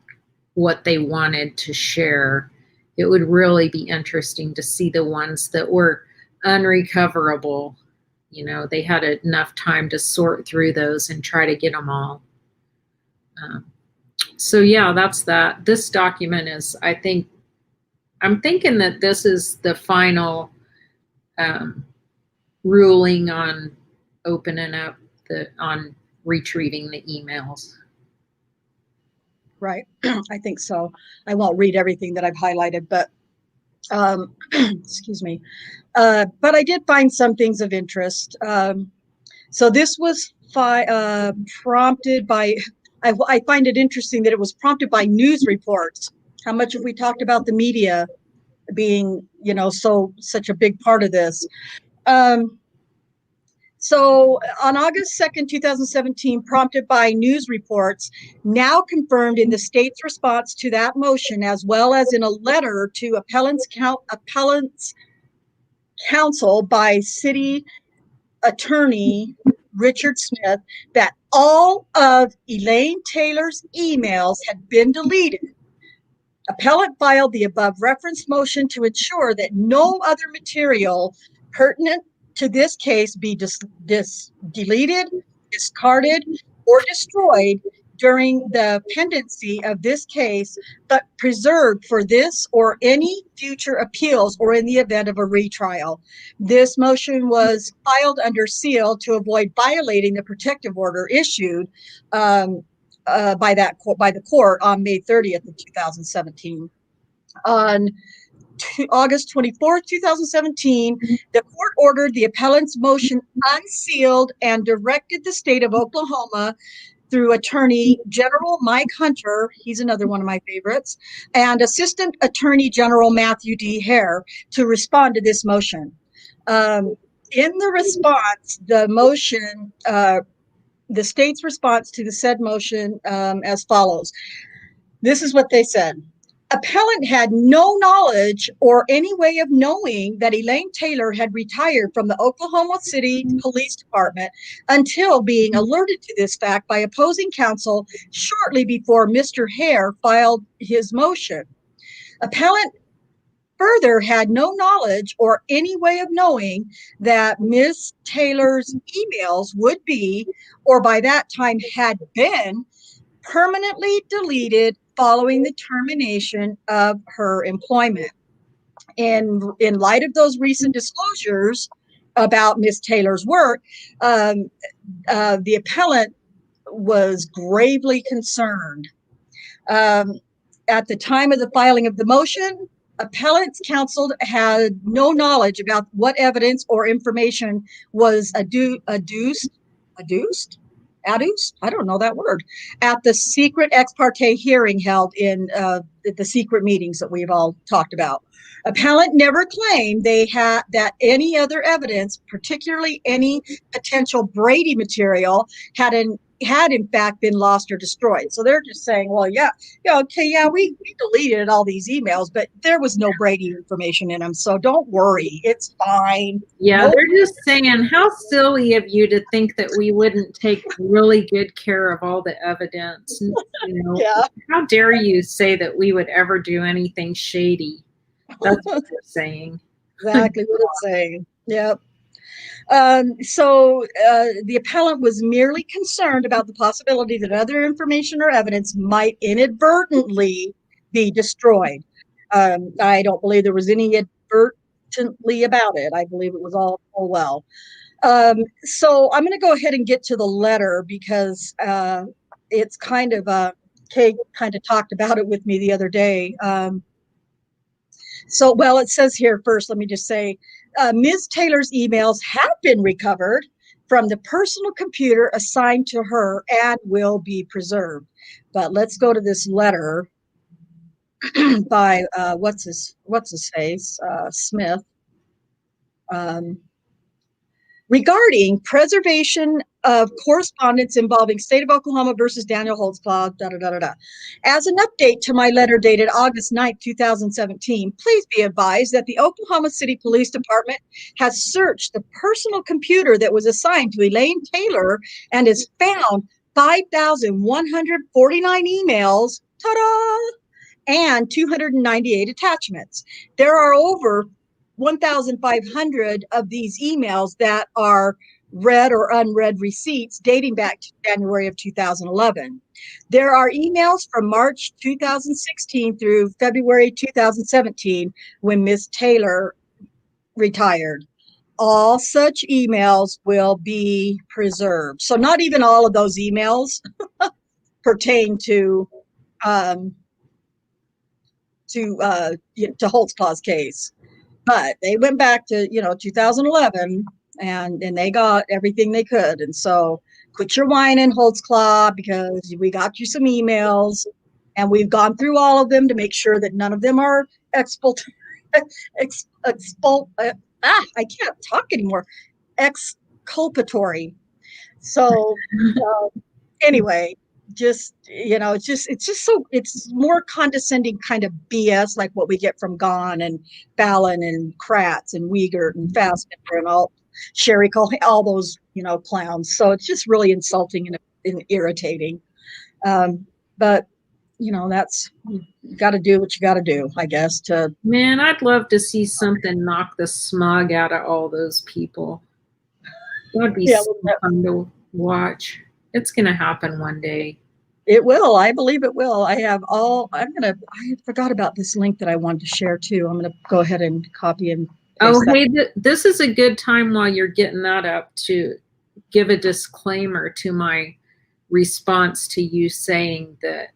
Speaker 1: what they wanted to share. It would really be interesting to see the ones that were unrecoverable. They had enough time to sort through those and try to get them all. So yeah, that's that. This document is, I'm thinking that this is the final ruling on opening up on retrieving the emails.
Speaker 2: Right. I think so. I won't read everything that I've highlighted, but excuse me. But I did find some things of interest. So this was prompted by, I find it interesting that it was prompted by news reports. How much have we talked about the media being, such a big part of this? So on August 2nd, 2017, prompted by news reports, now confirmed in the state's response to that motion, as well as in a letter to appellant's counsel by city attorney Richard Smith, that all of Elaine Taylor's emails had been deleted. Appellant filed the above referenced motion to ensure that no other material pertinent to this case be deleted, discarded, or destroyed during the pendency of this case, but preserved for this or any future appeals or in the event of a retrial. This motion was filed under seal to avoid violating the protective order issued by the court on May 30th of 2017. On August 24th, 2017, the court ordered the appellant's motion unsealed and directed the state of Oklahoma through Attorney General Mike Hunter, he's another one of my favorites, and Assistant Attorney General Matthew D. Hare to respond to this motion. In the response, the state's response to the said motion as follows. This is what they said. Appellant had no knowledge or any way of knowing that Elaine Taylor had retired from the Oklahoma City Police Department until being alerted to this fact by opposing counsel shortly before Mr. Hare filed his motion. Appellant further had no knowledge or any way of knowing that Ms. Taylor's emails would be, or by that time had been, permanently deleted following the termination of her employment. And in light of those recent disclosures about Ms. Taylor's work, the appellant was gravely concerned. At the time of the filing of the motion, appellant's counsel had no knowledge about what evidence or information was adduced, I don't know that word, at the secret ex parte hearing held in the secret meetings that we've all talked about. Appellant never claimed they had that any other evidence, particularly any potential Brady material, had in fact been lost or destroyed. So they're just saying, well, yeah, okay, yeah, we deleted all these emails, but there was no Brady information in them. So don't worry, it's fine.
Speaker 1: Yeah, they're just saying, how silly of you to think that we wouldn't take really good care of all the evidence.
Speaker 2: Yeah.
Speaker 1: How dare you say that we would ever do anything shady? That's what they're saying.
Speaker 2: Exactly what it's saying. Yep. So the appellant was merely concerned about the possibility that other information or evidence might inadvertently be destroyed. I don't believe there was any inadvertently about it. I believe it was all well. So I'm going to go ahead and get to the letter because it's kind of Kay kind of talked about it with me the other day. So, well, it says here first, let me just say, Ms. Taylor's emails have been recovered from the personal computer assigned to her and will be preserved. But let's go to this letter by what's his face, Smith, regarding preservation of correspondence involving State of Oklahoma versus Daniel Holtzclaw, As an update to my letter dated August 9th, 2017, please be advised that the Oklahoma City Police Department has searched the personal computer that was assigned to Elaine Taylor and has found 5,149 emails, and 298 attachments. There are over 1,500 of these emails that are read or unread receipts dating back to January of 2011. There are emails from March 2016 through February 2017 when Ms. Taylor retired. All such emails will be preserved. So not even all of those emails pertain to Holtzclaw's case. But they went back to 2011 and they got everything they could. And so quit your whining, Holtzclaw, because we got you some emails and we've gone through all of them to make sure that none of them are I can't talk anymore. Exculpatory. So anyway, it's more condescending kind of BS like what we get from Gahn and Fallon and Kratz and Wiegert and Fassbender and all Sherry Cole, all those clowns. So it's just really insulting and irritating. But that's, you got to do what you got to do, I guess.
Speaker 1: Man, I'd love to see something knock the smug out of all those people. That'd be so fun to watch. It's going to happen one day.
Speaker 2: It will. I believe it will. I forgot about this link that I wanted to share too. I'm going to go ahead and copy and paste that.
Speaker 1: Hey, this is a good time while you're getting that up to give a disclaimer to my response to you saying that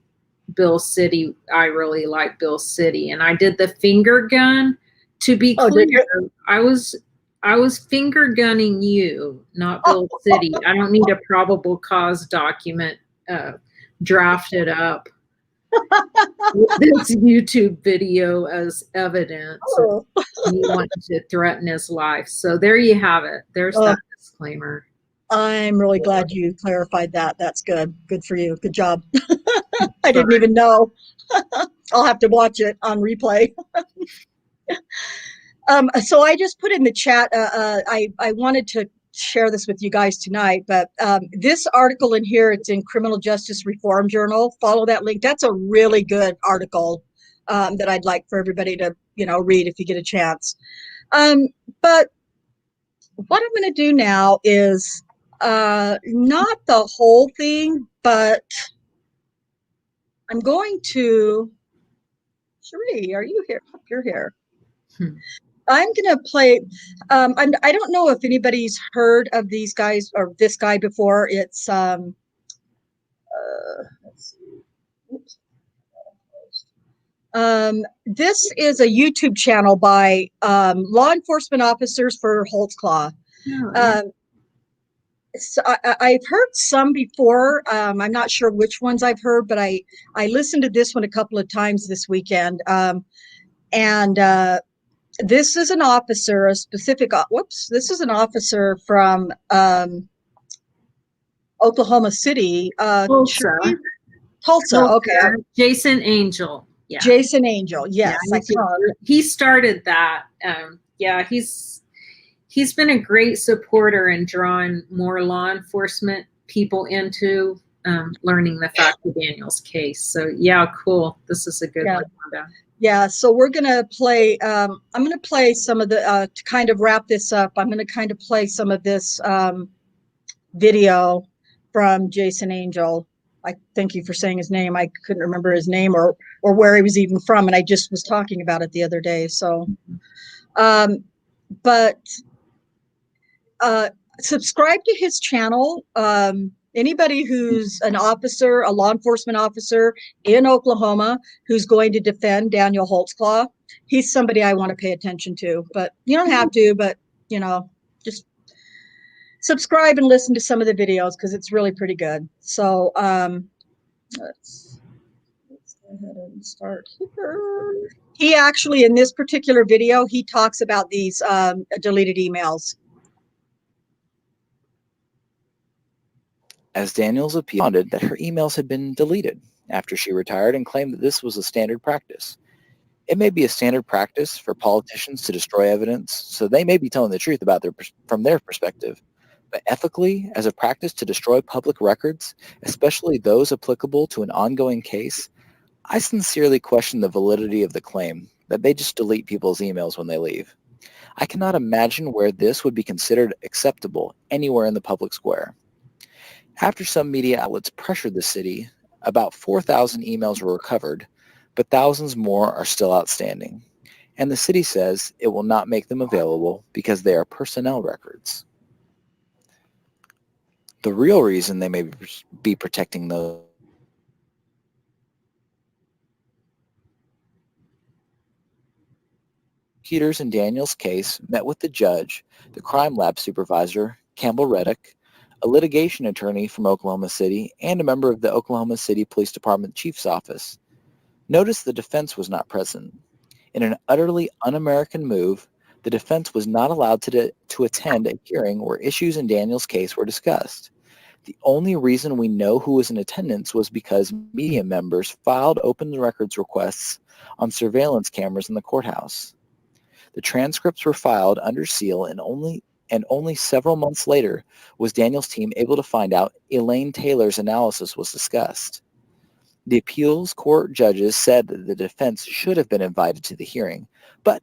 Speaker 1: Bill City, I really like Bill City. And I did the finger gun. To be clear, I was finger gunning you, not Bill City. I don't need a probable cause document drafted up with this YouTube video as evidence. He wanted to threaten his life. So there you have it. There's that disclaimer.
Speaker 2: I'm really glad you clarified that. That's good. Good for you. Good job. I didn't even know. I'll have to watch it on replay. So I just put in the chat, I wanted to share this with you guys tonight, but this article in here, it's in Criminal Justice Reform Journal. Follow that link. That's a really good article that I'd like for everybody to, read if you get a chance. But what I'm going to do now is not the whole thing, but I'm going to, Cherie, are you here? You're here. I'm going to play, I don't know if anybody's heard of these guys or this guy before. It's, let's see. Oops. This is a YouTube channel by law enforcement officers for Holtzclaw. So I've heard some before. I'm not sure which ones I've heard, but I listened to this one a couple of times this weekend. And this is an officer, a specific, this is an officer from Oklahoma City.
Speaker 1: Tulsa.
Speaker 2: Tulsa, okay.
Speaker 1: Jason Angel. Yeah.
Speaker 2: Jason Angel, yes.
Speaker 1: Yeah, he started that. Yeah, he's been a great supporter in drawing more law enforcement people into learning the fact of Daniel's case. So yeah, cool. This is a good one.
Speaker 2: Yeah, so we're gonna play. I'm gonna play some of the to kind of wrap this up. I'm gonna kind of play some of this video from Jason Angel. I thank you for saying his name. I couldn't remember his name or where he was even from, and I just was talking about it the other day. So, but subscribe to his channel. Anybody who's an officer, a law enforcement officer in Oklahoma who's going to defend Daniel Holtzclaw, he's somebody I want to pay attention to. But you don't have to, but just subscribe and listen to some of the videos because it's really pretty good. So let's go ahead and start here. He actually, in this particular video, he talks about these deleted emails.
Speaker 4: As Daniels appealed that her emails had been deleted after she retired and claimed that this was a standard practice. It may be a standard practice for politicians to destroy evidence, so they may be telling the truth from their perspective. But ethically, as a practice to destroy public records, especially those applicable to an ongoing case, I sincerely question the validity of the claim that they just delete people's emails when they leave. I cannot imagine where this would be considered acceptable anywhere in the public square. After some media outlets pressured the city, about 4,000 emails were recovered, but thousands more are still outstanding. And the city says it will not make them available because they are personnel records. The real reason they may be protecting those prosecutors in Daniel's case met with the judge, the crime lab supervisor, Campbell Reddick, a litigation attorney from Oklahoma City, and a member of the Oklahoma City Police Department Chief's Office. Notice the defense was not present. In an utterly un-American move, the defense was not allowed to attend a hearing where issues in Daniel's case were discussed. The only reason we know who was in attendance was because media members filed open records requests on surveillance cameras in the courthouse. The transcripts were filed under seal, and only several months later was Daniel's team able to find out Elaine Taylor's analysis was discussed. The appeals court judges said that the defense should have been invited to the hearing, but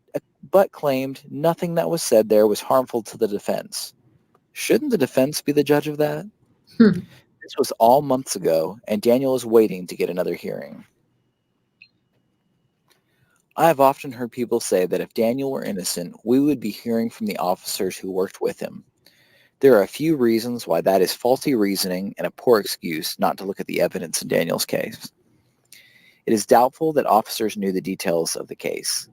Speaker 4: claimed nothing that was said there was harmful to the defense. Shouldn't the defense be the judge of that? This was all months ago, and Daniel is waiting to get another hearing. I have often heard people say that if Daniel were innocent, we would be hearing from the officers who worked with him. There are a few reasons why that is faulty reasoning and a poor excuse not to look at the evidence in Daniel's case. It is doubtful that officers knew the details of the case.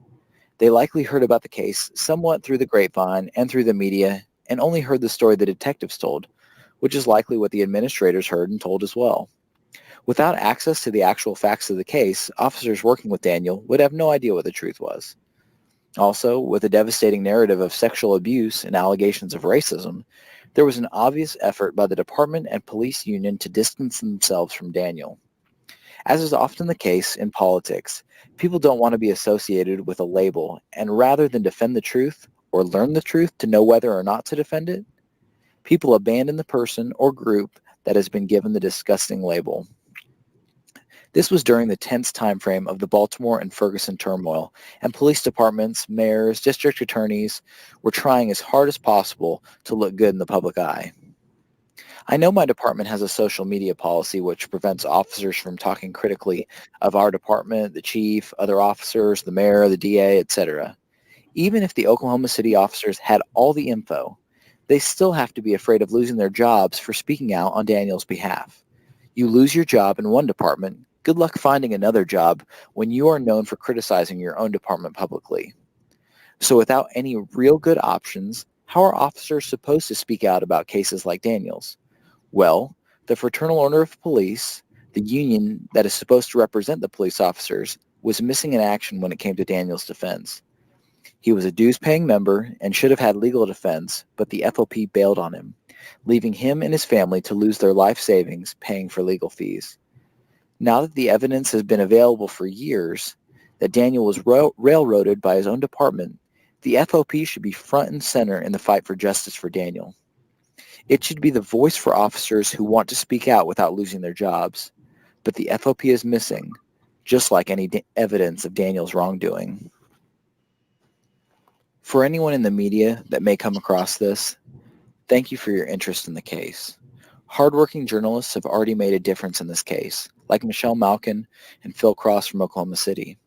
Speaker 4: They likely heard about the case somewhat through the grapevine and through the media, and only heard the story the detectives told, which is likely what the administrators heard and told as well. Without access to the actual facts of the case, officers working with Daniel would have no idea what the truth was. Also, with a devastating narrative of sexual abuse and allegations of racism, there was an obvious effort by the department and police union to distance themselves from Daniel. As is often the case in politics, people don't want to be associated with a label, and rather than defend the truth or learn the truth to know whether or not to defend it, people abandon the person or group that has been given the disgusting label. This was during the tense time frame of the Baltimore and Ferguson turmoil, and police departments, mayors, district attorneys were trying as hard as possible to look good in the public eye. I know my department has a social media policy which prevents officers from talking critically of our department, the chief, other officers, the mayor, the DA, etc. Even if the Oklahoma City officers had all the info, they still have to be afraid of losing their jobs for speaking out on Daniel's behalf. You lose your job in one department, good luck finding another job when you are known for criticizing your own department publicly. So without any real good options, How are officers supposed to speak out about cases like Daniel's? Well, the Fraternal Order of Police, the union that is supposed to represent the police officers, was missing in action when it came to Daniel's defense. He was a dues-paying member and should have had legal defense, but the FOP bailed on him, leaving him and his family to lose their life savings paying for legal fees. Now that the evidence has been available for years that Daniel was railroaded by his own department, the FOP should be front and center in the fight for justice for Daniel. It should be the voice for officers who want to speak out without losing their jobs, but the FOP is missing, just like any evidence of Daniel's wrongdoing. For anyone in the media that may come across this, thank you for your interest in the case. Hardworking journalists have already made a difference in this case, like Michelle Malkin and Phil Cross from Oklahoma City,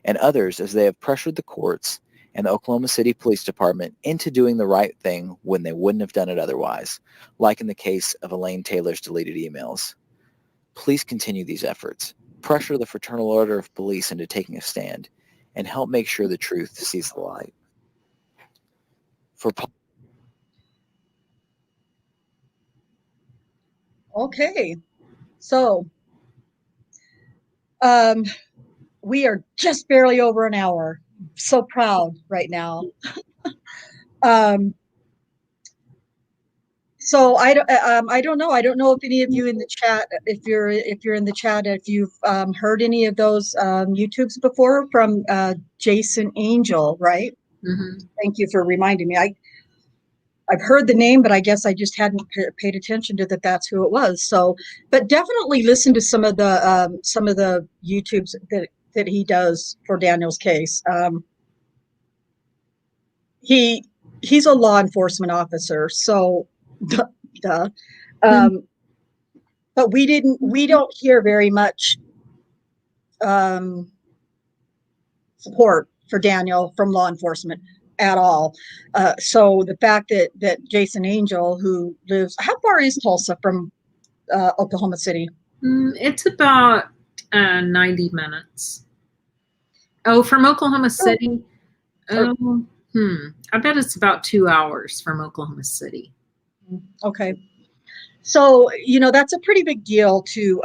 Speaker 4: and others as they have pressured the courts and the Oklahoma City Police Department into doing the right thing when they wouldn't have done it otherwise, like in the case of Elaine Taylor's deleted emails. Please continue these efforts, pressure the Fraternal Order of Police into taking a stand, and help make sure the truth sees the light.
Speaker 2: Okay, so we are just barely over an hour. So proud right now. So I don't know. I don't know if any of you in the chat, if you're in the chat, if you've heard any of those YouTubes before from Jason Angel, right?
Speaker 1: Mm-hmm.
Speaker 2: Thank you for reminding me. I've heard the name, but I guess I just hadn't paid attention to that. That's who it was. So, but definitely listen to some of the YouTubes that he does for Daniel's case. He's a law enforcement officer, so duh. But we don't hear very much support for Daniel from law enforcement at all. So the fact that Jason Angel, who lives, how far is Tulsa from Oklahoma City?
Speaker 1: It's about 90 minutes. Oh, from Oklahoma City? I bet it's about 2 hours from Oklahoma City.
Speaker 2: Okay. So, that's a pretty big deal to,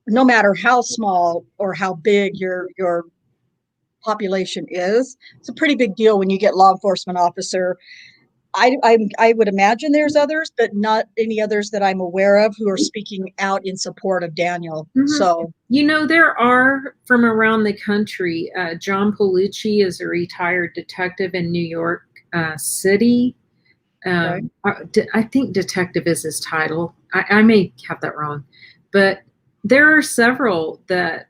Speaker 2: no matter how small or how big your population is, it's a pretty big deal when you get law enforcement officer. I would imagine there's others, but not any others that I'm aware of who are speaking out in support of Daniel. Mm-hmm. So,
Speaker 1: there are from around the country. John Palucci is a retired detective in New York City. Okay. I think detective is his title. I may have that wrong, but there are several that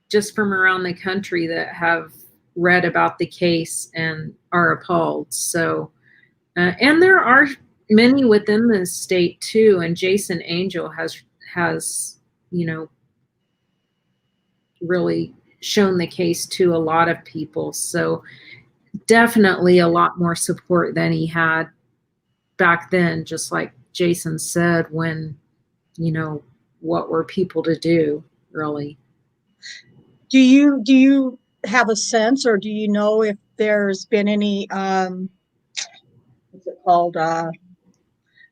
Speaker 1: just from around the country that have read about the case and are appalled. So, and there are many within the state too. And Jason Angel has really shown the case to a lot of people. So definitely a lot more support than he had back then, just like Jason said, when, what were people to do, really?
Speaker 2: Do you have a sense, or do you know if there's been any, what's it called?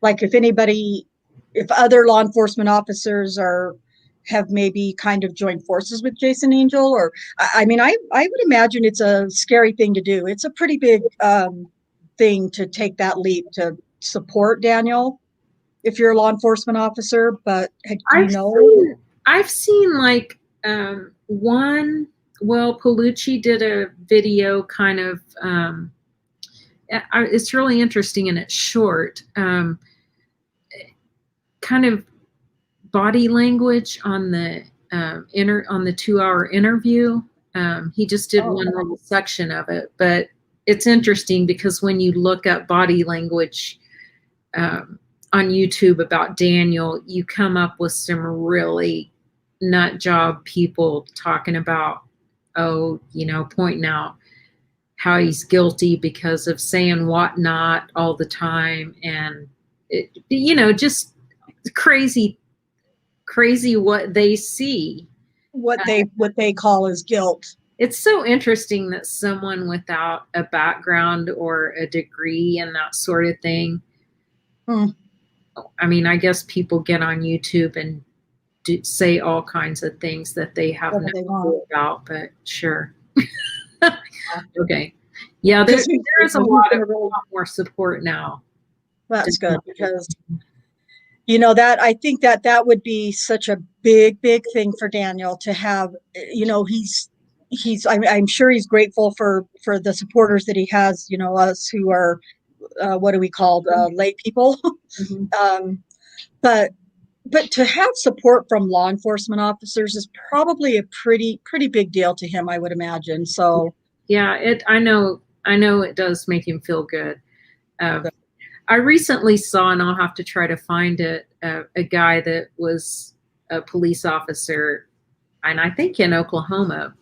Speaker 2: Like if other law enforcement officers have maybe kind of joined forces with Jason Angel, or, I mean, I would imagine it's a scary thing to do. It's a pretty big thing to take that leap to support Daniel if you're a law enforcement officer, but
Speaker 1: I've seen like Palucci did a video kind of, it's really interesting and it's short, kind of body language on the on the 2-hour interview. He just did one little section of it, but it's interesting because when you look up body language on YouTube about Daniel, you come up with some really nut job people talking about, pointing out how he's guilty because of saying whatnot all the time. And, just crazy what they see.
Speaker 2: What they call as guilt.
Speaker 1: It's so interesting that someone without a background or a degree and that sort of thing.
Speaker 2: Hmm.
Speaker 1: I mean, I guess people get on YouTube and say all kinds of things that they have
Speaker 2: Whatever
Speaker 1: no
Speaker 2: they
Speaker 1: clue
Speaker 2: want.
Speaker 1: about, but sure. Okay. Yeah,
Speaker 2: Because
Speaker 1: there is a lot more support now.
Speaker 2: that's good, because that I think that would be such a big thing for Daniel to have. I'm sure he's grateful for the supporters that he has, us who are what do we call lay people.
Speaker 1: Mhm.
Speaker 2: But to have support from law enforcement officers is probably a pretty big deal to him, I would imagine. So
Speaker 1: Yeah, I know it does make him feel good. I recently saw, and I'll have to try to find it, a guy that was a police officer, and I think in Oklahoma.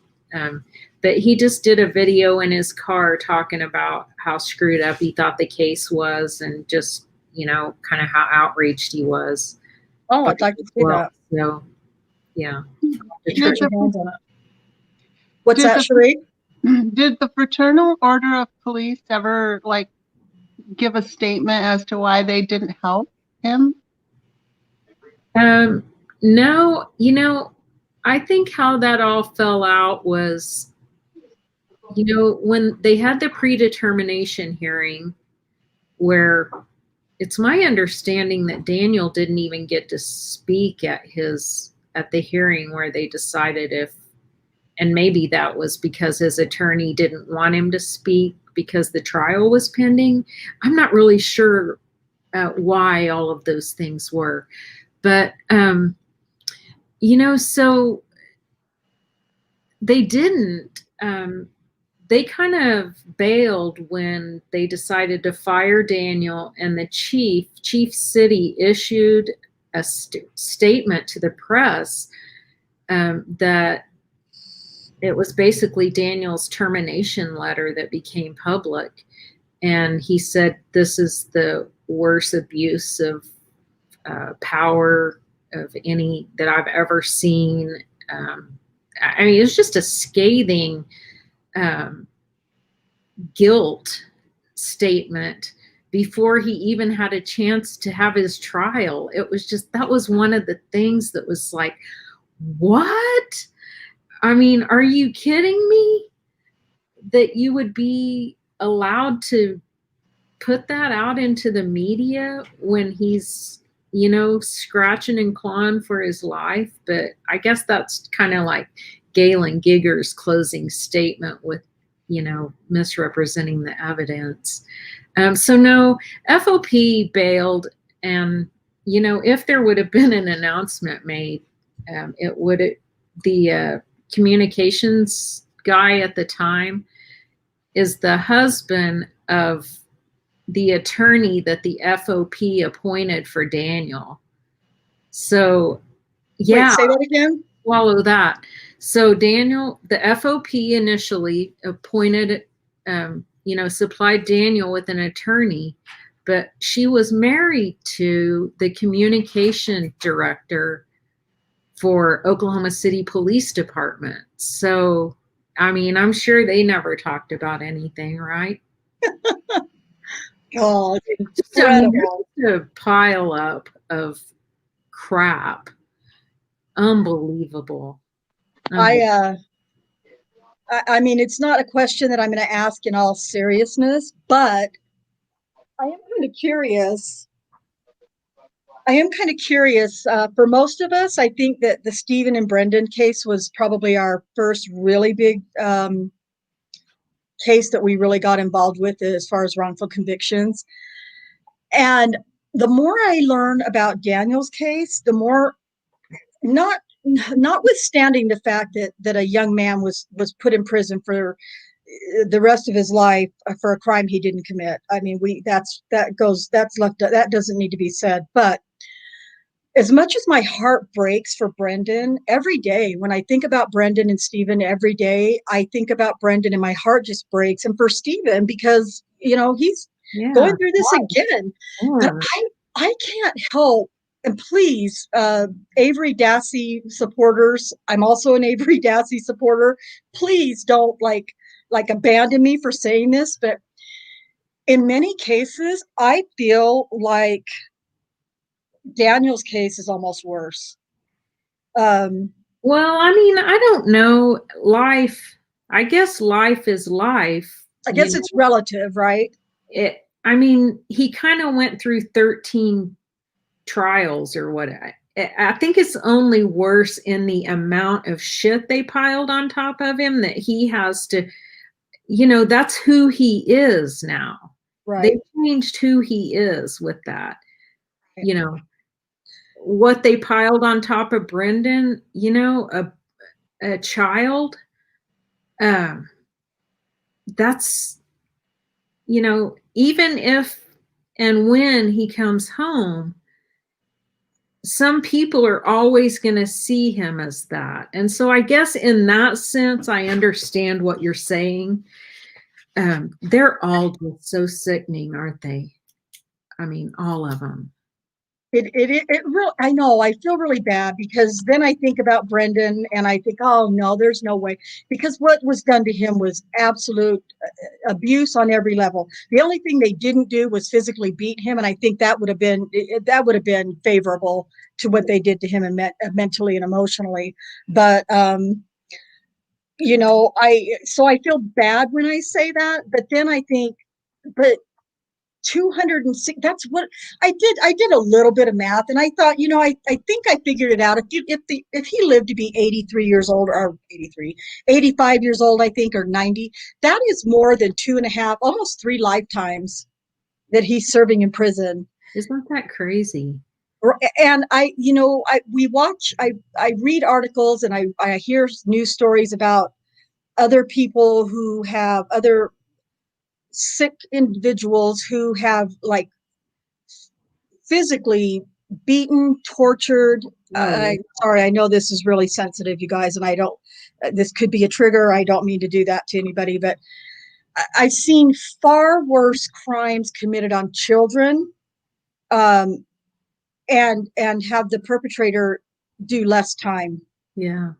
Speaker 1: But he just did a video in his car talking about how screwed up he thought the case was, and just, kind of how outraged he was.
Speaker 2: I'd like to see that.
Speaker 1: So, yeah.
Speaker 2: Get your hands on it. What's that, Sheree?
Speaker 3: Did the Fraternal Order of Police ever give a statement as to why they didn't help him?
Speaker 1: No, I think how that all fell out was, when they had the predetermination hearing, where it's my understanding that Daniel didn't even get to speak at the hearing where they decided and maybe that was because his attorney didn't want him to speak because the trial was pending. I'm not really sure why all of those things were, but so they didn't. They kind of bailed when they decided to fire Daniel, and the chief city issued a statement to the press that it was basically Daniel's termination letter that became public. And he said, this is the worst abuse of power of any that I've ever seen. I mean, it was just a scathing guilt statement before he even had a chance to have his trial. It was just, that was one of the things that was like, what? I mean, are you kidding me? That you would be allowed to put that out into the media when he's, scratching and clawing for his life. But I guess that's kind of like Galen Gigger's closing statement with, misrepresenting the evidence. So no, FOP bailed, and, if there would have been an announcement made, the communications guy at the time is the husband of the attorney that the FOP appointed for Daniel. So, yeah.
Speaker 2: Wait, say that again?
Speaker 1: Swallow that. So Daniel, the FOP initially appointed, supplied Daniel with an attorney, but she was married to the communication director for Oklahoma City Police Department. So, I mean, I'm sure they never talked about anything, right?
Speaker 2: Oh,
Speaker 1: Just a pile up of crap. Unbelievable.
Speaker 2: I mean, it's not a question that I'm going to ask in all seriousness, but I am kind of curious. For most of us, I think that the Stephen and Brendan case was probably our first really big case that we really got involved with as far as wrongful convictions. And the more I learn about Daniel's case, the more, notwithstanding the fact that a young man was put in prison for the rest of his life for a crime he didn't commit. I mean, that doesn't need to be said. But as much as my heart breaks for Brendan, every day when I think about Brendan and Stephen, every day I think about Brendan and my heart just breaks. And for Stephen, because he's going through this again. But I can't help and please, Avery Dassey supporters, I'm also an Avery Dassey supporter. Please don't like abandon me for saying this, but in many cases, I feel like Daniel's case is almost worse.
Speaker 1: Well, I mean, I don't know. I guess life is life.
Speaker 2: I guess it's relative, right?
Speaker 1: I mean, he kind of went through 13 trials or what. I think it's only worse in the amount of shit they piled on top of him that he has to, that's who he is now.
Speaker 2: Right.
Speaker 1: They changed who he is with that. What they piled on top of Brendan, a child, that's, even if and when he comes home, some people are always going to see him as that. And so I guess in that sense, I understand what you're saying. They're all just so sickening, aren't they? I mean, all of them.
Speaker 2: It really, I know, I feel really bad because then I think about Brendan and I think, oh no, there's no way, because what was done to him was absolute abuse on every level. The only thing they didn't do was physically beat him, and I think that would have been favorable to what they did to him and mentally and emotionally. But I feel bad when I say that, but then I think, but 206, that's what I did a little bit of math, and I thought, I think I figured it out. If he lived to be 83 years old, or 85 years old, I think, or 90, that is more than 2.5, almost 3 lifetimes that he's serving in prison.
Speaker 1: Isn't that crazy?
Speaker 2: And I read articles and I hear news stories about other people who have other sick individuals who have like physically beaten, tortured. Sorry, I know this is really sensitive, you guys, and I don't, this could be a trigger. I don't mean to do that to anybody, but I've seen far worse crimes committed on children, and have the perpetrator do less time.
Speaker 1: Yeah.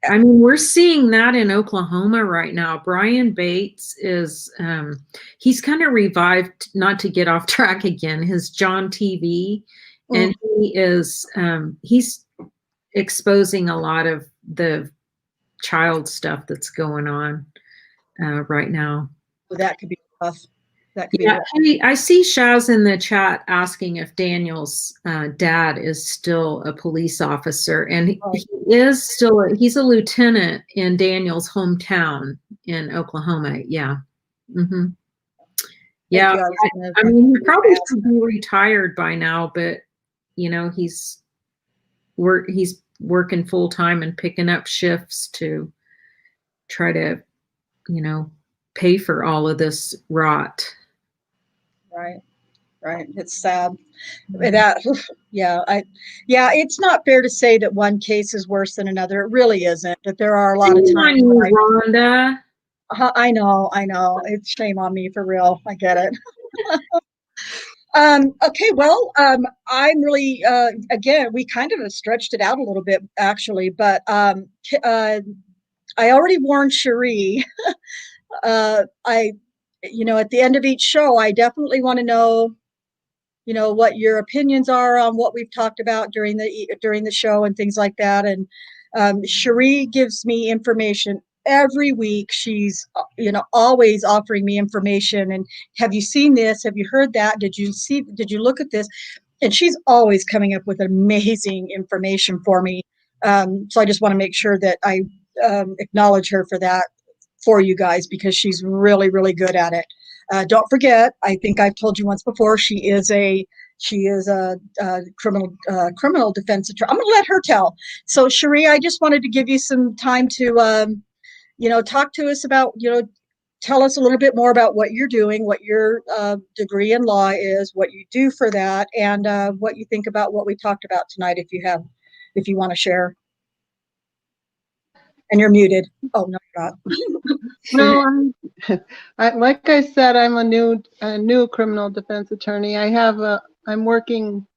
Speaker 1: I mean, we're seeing that in Oklahoma right now. Brian Bates is, he's kind of revived, not to get off track again, his John TV. And he is, he's exposing a lot of the child stuff that's going on right now.
Speaker 2: So that could be tough.
Speaker 1: Yeah, I see Shaz in the chat asking if Daniel's dad is still a police officer, and he is still. He's a lieutenant in Daniel's hometown in Oklahoma. Yeah, yeah. I mean, he probably should be retired by now, but he's working full time and picking up shifts to try to, pay for all of this rot.
Speaker 2: Right. It's sad. It's not fair to say that one case is worse than another. It really isn't. But there are a lot of times.
Speaker 1: Rhonda.
Speaker 2: I know. It's shame on me, for real. I get it. Okay, well, I'm really, again, we kind of have stretched it out a little bit, actually, but I already warned Cherie. At the end of each show, I definitely want to know, what your opinions are on what we've talked about during the show and things like that. And Cherie gives me information every week. She's, always offering me information. And have you seen this? Have you heard that? Did you look at this? And she's always coming up with amazing information for me. So I just want to make sure that I acknowledge her for that, for you guys, because she's really, really good at it. Don't forget, I think I've told you once before, she is a criminal defense attorney. I'm going to let her tell. So Cherie, I just wanted to give you some time to, talk to us about, tell us a little bit more about what you're doing, what your degree in law is, what you do for that, and what you think about what we talked about tonight, if you want to share. And you're muted. Oh, no, you're not.
Speaker 3: No, like I said, I'm a new criminal defense attorney. I'm working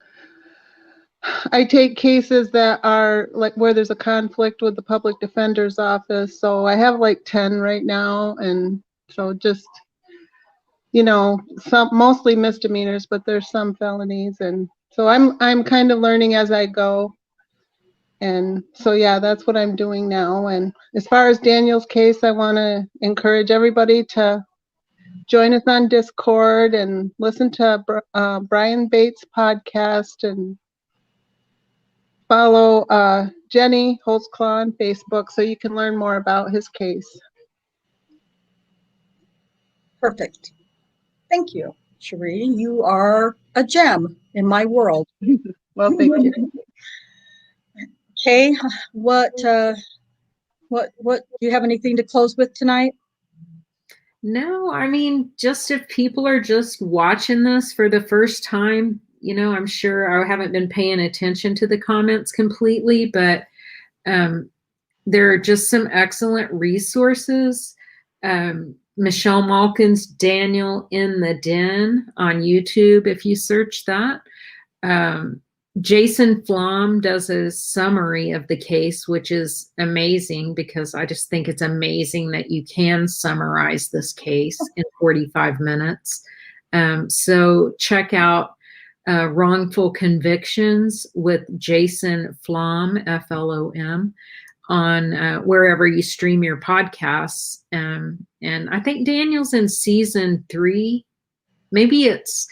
Speaker 3: I take cases that are like where there's a conflict with the public defender's office. So I have like 10 right now. And so just, some mostly misdemeanors, but there's some felonies. And so I'm kind of learning as I go. And so, yeah, that's what I'm doing now. And as far as Daniel's case, I want to encourage everybody to join us on Discord and listen to Brian Bates' podcast and follow Jenny Holtzclaw on Facebook so you can learn more about his case.
Speaker 2: Perfect. Thank you, Cherie. You are a gem in my world.
Speaker 3: Well, thank you.
Speaker 2: Kay, what do you have anything to close with tonight?
Speaker 1: No, I mean, just if people are just watching this for the first time, I'm sure I haven't been paying attention to the comments completely, but there are just some excellent resources. Michelle Malkin's Daniel in the Den on YouTube, if you search that. Jason Flom does a summary of the case, which is amazing because I just think it's amazing that you can summarize this case in 45 minutes. So check out Wrongful Convictions with Jason Flom, Flom, on wherever you stream your podcasts. And I think Daniel's in season 3. Maybe it's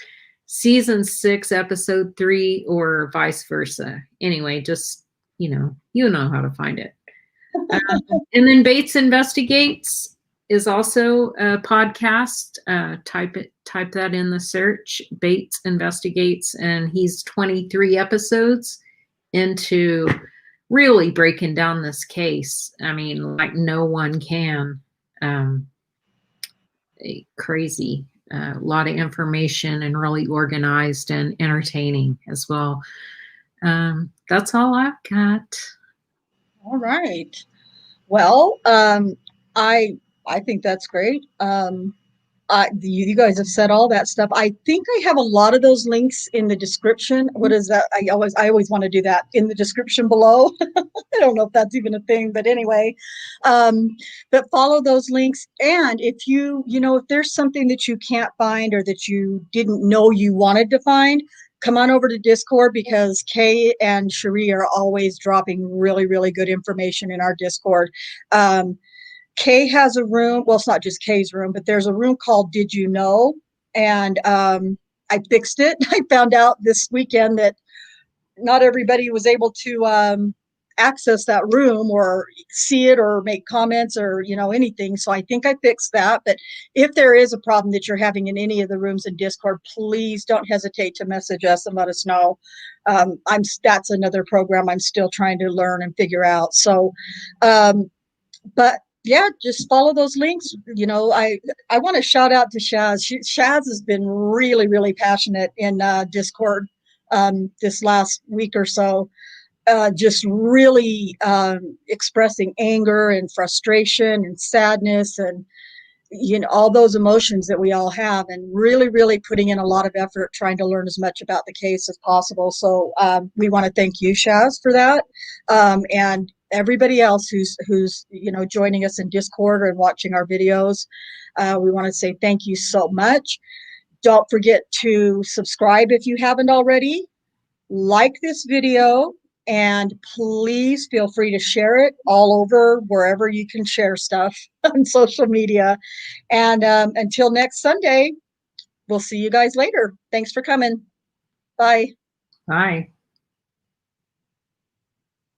Speaker 1: season 6, episode 3, or vice versa. Anyway, just, you know how to find it. And then Bates Investigates is also a podcast. Type that in the search, Bates Investigates, and he's 23 episodes into really breaking down this case. I mean, like no one can. Crazy. A lot of information and really organized and entertaining as well. That's all I've got.
Speaker 2: All right. Well, I think that's great. You guys have said all that stuff. I think I have a lot of those links in the description. What is that? I always want to do that in the description below. I don't know if that's even a thing, but anyway, but follow those links. And if if there's something that you can't find or that you didn't know you wanted to find, come on over to Discord because Kay and Cherie are always dropping really, really good information in our Discord. Kay has a room. Well, it's not just Kay's room, but there's a room called Did You Know? And I fixed it. I found out this weekend that not everybody was able to access that room or see it or make comments or anything. So I think I fixed that. But if there is a problem that you're having in any of the rooms in Discord, please don't hesitate to message us and let us know. That's another program I'm still trying to learn and figure out. So, but yeah, just follow those links. I want to shout out to Shaz. Shaz has been really, really passionate in Discord this last week or so, just really expressing anger and frustration and sadness and all those emotions that we all have, and really, really putting in a lot of effort trying to learn as much about the case as possible. So we want to thank you, Shaz, for that, and everybody else who's joining us in Discord and watching our videos. We want to say thank you so much. Don't forget to subscribe if you haven't already. Like this video, and please feel free to share it all over wherever you can share stuff on social media. And until next Sunday, we'll see you guys later. Thanks for coming. Bye.
Speaker 1: Bye.